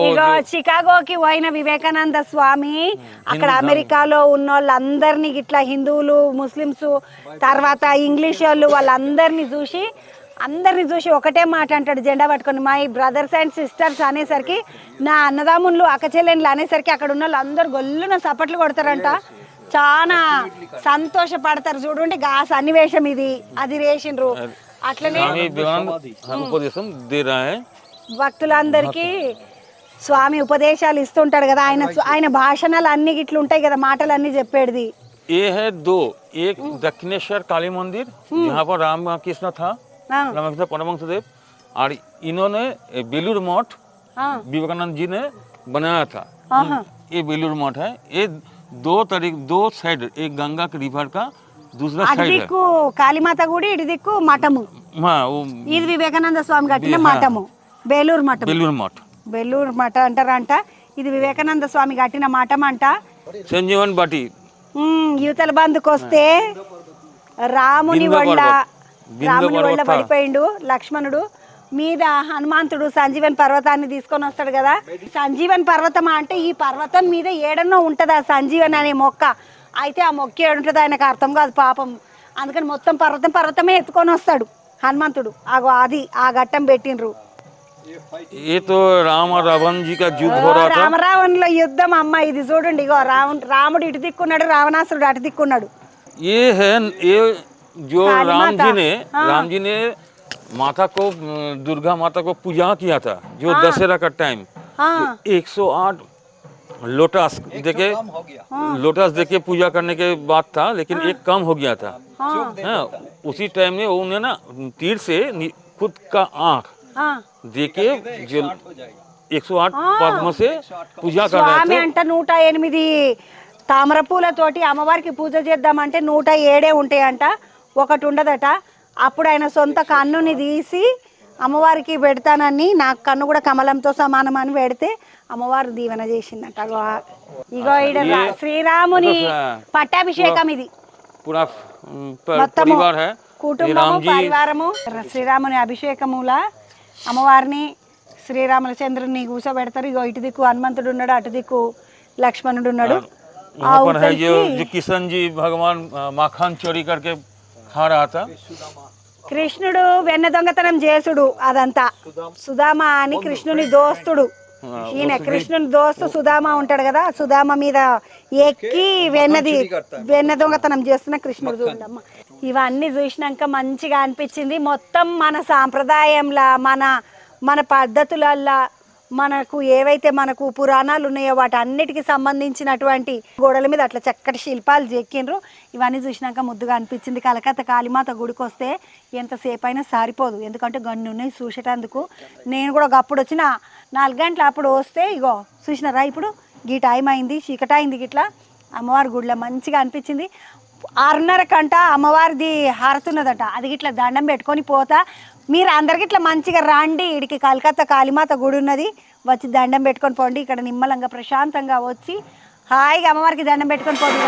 చికాగోకి పోయిన వివేకానంద స్వామి అక్కడ అమెరికాలో ఉన్న వాళ్ళందరినీ ఇట్లా హిందువులు, ముస్లిమ్స్, తర్వాత ఇంగ్లీష్ వాళ్ళు వాళ్ళందరినీ చూసి ఒకటే మాట అంటాడు జెండా పట్టుకొని, మై బ్రదర్స్ అండ్ సిస్టర్స్ అనేసరికి, నా అన్నదమ్ముళ్ళు అక్క చెల్లెళ్ళు అనేసరికి అక్కడ ఉన్న వాళ్ళు అందరు గొల్లున చప్పట్లు కొడతారంట. చాలా సంతోషపడతారు. చూడండి గా సన్నివేశం ఇది అది రేసిండ్రు. అట్లనే భక్తులందరికీ స్వామి ఉపదేశాలు ఇస్తుంటాడు కదా. ఆయన భాషణాలు అన్ని గిట్లు ఉంటాయి కదా, మాటలు అన్ని చెప్పేది. ये है दो, एक दक्षिणेश्वर काली मंदिर जहाँ पर रामकृष्ण था, रामकृष्ण परमहंसदेव, और इन्होंने बेलूर मठ विवेकानंद जी ने बनाया था। ये बेलूर मठ है। ये दो साइड, एक गंगा के रिवर का दूसरा అటు साइड है। దిక్కు కాళీమాత గుడి, ఇటు దిక్కు మఠము. ఇది వివేకానంద స్వామి కట్టిన మఠము, బేలూరు మఠం. బెల్లూరు మఠం అంటారంట. ఇది వివేకానంద స్వామి కట్టిన మఠం అంట. संजीवन बाटी యువతల బంధుకు వస్తే రాముని ఒళ్ళ పడిపోయిండు లక్ష్మణుడు. మీద హనుమంతుడు సంజీవన్ పర్వతాన్ని తీసుకొని వస్తాడు కదా. సంజీవన్ పర్వతం అంటే ఈ పర్వతం మీద ఏడన్నో ఉంటుంది ఆ సంజీవన్ అనే మొక్క. అయితే ఆ మొక్క ఏడుంటుంది ఆయనకు అర్థం కాదు పాపం. అందుకని మొత్తం పర్వతమే ఎత్తుకొని వస్తాడు హనుమంతుడు. అది ఆ ఘట్టం పెట్టిండ్రు. ये तो राम और रावण जी का युद्ध हो रहा था। రామరావణుల యుద్ధం అమ్మ ఇది చూడండి. ఇగో రాముడు ఇటు దిక్కున్నాడు, రావణాసురుడు అటు దిక్కున్నాడు. ये है ये जो राम जी ने माता को, दुर्गा माता को पूजा किया था जो दशहरा का टाइम। 108 लोटस देके पूजा करने के बाद था, लेकिन एक कम हो गया था। उसी टाइम में उन्होंने ना तीर से खुद का आँख देके जो 108 पद्म से पूजा कर रहे స్వామి थे। అంట 108 తామర పూలతోటి అమ్మవారికి పూజ చేద్దామంటే 107 ఉంటాయంట, ఒకటి ఉండదట. అప్పుడు ఆయన సొంత కన్నుని తీసి అమ్మవారికి పెడతానని, నాకు కన్ను కూడా కమలంతో సమానం అని పెడితే అమ్మవారు దీవెన చేసిందట. ఇగో ఈడ శ్రీరాముని పట్టాభిషేకం ఇది. पूरा परिवार है, కుటుంబము పరివారము శ్రీరాముని అభిషేకముల అమ్మవారిని శ్రీరామచంద్రుని కూర్చోబెడతారు. ఇగో ఇటు దిక్కు హనుమంతుడు ఉన్నాడు, అటు దిక్కు లక్ష్మణుడు ఉన్నాడు. वहाँ पर है जो किशन जी भगवान माखन चोरी करके खा रहा था। కృష్ణుడు వెన్న దొంగతనం చేసుడు అదంతా. సుధామ అని కృష్ణుని దోస్తుడు. ఈయన కృష్ణుని దోస్తు సుధామ ఉంటాడు కదా, సుధామ మీద ఎక్కి వెన్న దొంగతనం చేస్తున్న కృష్ణుడు చూడమ్మ. ఇవన్నీ చూసినాక మంచిగా అనిపించింది. మొత్తం మన సాంప్రదాయంలా, మన పద్ధతులల్లా, మనకు ఏవైతే మనకు పురాణాలు ఉన్నాయో వాటి అన్నిటికీ సంబంధించినటువంటి గోడల మీద అట్లా చక్కటి శిల్పాలు చెక్కిండ్రు. ఇవన్నీ చూసినాక ముద్దుగా అనిపించింది. కలకత్తా కాళీమాత గుడికి వస్తే ఎంతసేపు అయినా సారిపోదు, ఎందుకంటే గన్ని ఉన్నాయి చూసేటందుకు. నేను కూడా అప్పుడు వచ్చిన 4 గంటల అప్పుడు వస్తే ఇగో చూసినారా ఇప్పుడు గీ టైం అయింది, చీకటైంది. గిట్లా అమ్మవారి గుడిలో మంచిగా అనిపించింది. 6:30 అమ్మవారిది హారతున్నదట. అది గిట్లా దండం పెట్టుకొని పోతా. మీరు అందరికి ఇట్లా మంచిగా రండి. ఇడికి కలకత్తా కాళీమాత గుడి ఉన్నది, వచ్చి దండం పెట్టుకొని పోండి. ఇక్కడ నిమ్మలంగా ప్రశాంతంగా వచ్చి హాయిగా అమ్మవారికి దండం పెట్టుకొని పోండి.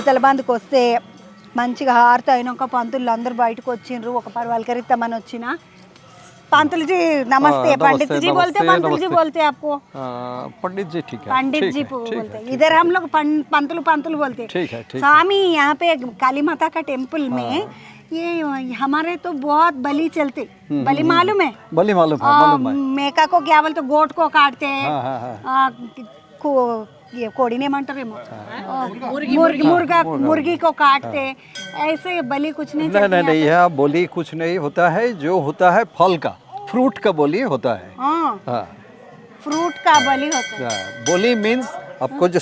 యువతల బందుకు వస్తే మంచిగా హారతి అయినాక పంతులు అందరూ బయటకు వచ్చిండ్రు, ఒక పరు వలకరిద్దామని వచ్చిన. पंतुल जी नमस्ते। पंडित जी बोलते, पंतुल जी बोलते आपको? पंडित जी ठीक है। पंडित जी बोलते, इधर हम लोग पंतुल पंतुल बोलते। ठीक है। स्वामी यहाँ पे काली माता का टेम्पल में ये हमारे तो बहुत बलि चलते, बलि मालूम है? बलि मालूम है। मेका को क्या बोलते, गोट को काटते हैं, ये कोड़ी ने मंटरेमो मुर्गी को काटते, ऐसे बलि कुछ नहीं। नहीं, यह बलि कुछ नहीं होता है, जो होता है फल का, फ्रूट का बलि होता है। फ्रूट का बलि होता है। बलि मीन्स आपको जो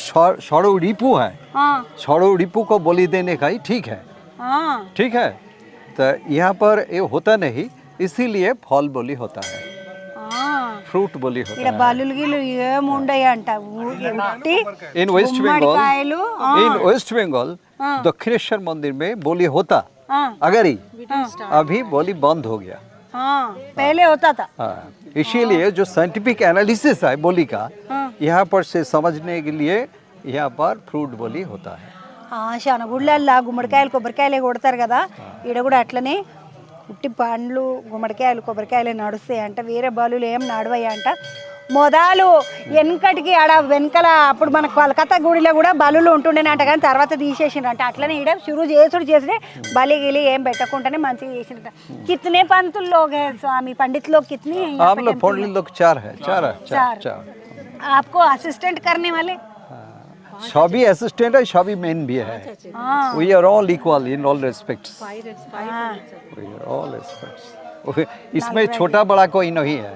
षड़ू रिपू है, षड़ू रिपू को बलि देने का ही ठीक है। ठीक है, तो यहाँ पर ये होता नहीं, इसीलिए फल बलि होता है, फ्रूट बलि होता है। बालुलगिलु ఏముండయి అంట इन वेस्ट बंगाल दक्षिणेश्वर मंदिर में बलि होता, अगर ही अभी बलि बंद हो गया। पहले होता था। इसीलिए जो साइंटिफिक एनालिसिस है बलि का, यहाँ पर से समझने के लिए यहाँ पर फ्रूट बलि होता है। చాలా గుళ్ళల్లో గుమ్మడికాయలు కొబ్బరికాయలు కొడతారు కదా, ఈడ కూడా అట్లనే ఉట్టి పండ్లు గుమ్మడికాయలు కొబ్బరికాయలు నడుస్తాయి అంట, వేరే బలులు ఏం నడవయి అంట. మొదలు వెనకటికి ఆడ వెనకల అప్పుడు మన కలకత్తా గుడిలో కూడా బలులు ఉంటుండేనంట, కానీ తర్వాత తీసేసిండ్రంట. అట్లనే ఈడ షురు చేసి బలి గిలి ఏం పెట్టకుండానే మంచిగా చేసిండ్రట. కితనే పంతులు లోग है स्वामी, पंडित लोग कितने हैं? हम लोग पंडित लोग चार है। आपको असिस्टेंट करने वाले? सभी असिस्टेंट है, सभी मेन भी है। We are all equal in all respects. इसमें छोटा बड़ा कोई नहीं है,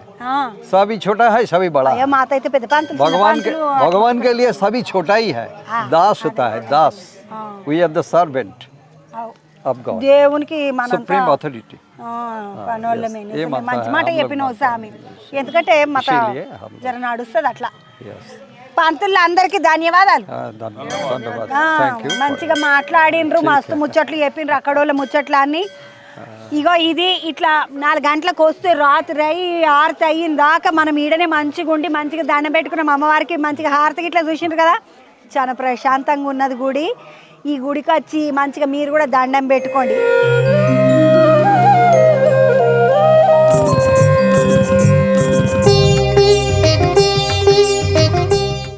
सभी छोटा है सभी बड़ा है। भगवान के लिए सभी छोटा ही है, दास होता है, दास। We are the servant of God, దేవునికి सुप्रीम अथॉरिटी। మంచి మాట చెప్పినావు స్వామి, ఎందుకంటే మత జర నడుస్తుంది అట్లా. పంతులు అందరికి ధన్యవాదాలు, మంచిగా మాట్లాడిండ్రు, మస్తు ముచ్చట్లు చెప్పిండ్రు, అక్కడోళ్ళ ముచ్చట్లు అన్ని. ఇగో ఇది ఇట్లా 4 గంటలకు వస్తే రాత్రి అయ్యి హారతి అయిన దాకా మనం ఈడనే మంచిగా ఉండి మంచిగా దండం పెట్టుకున్నాం అమ్మవారికి, మంచిగా హారతికి ఇట్లా చూసిండ్రు కదా, చాలా ప్రశాంతంగా ఉన్నది గుడి. ఈ గుడికి వచ్చి మంచిగా మీరు కూడా దండం పెట్టుకోండి.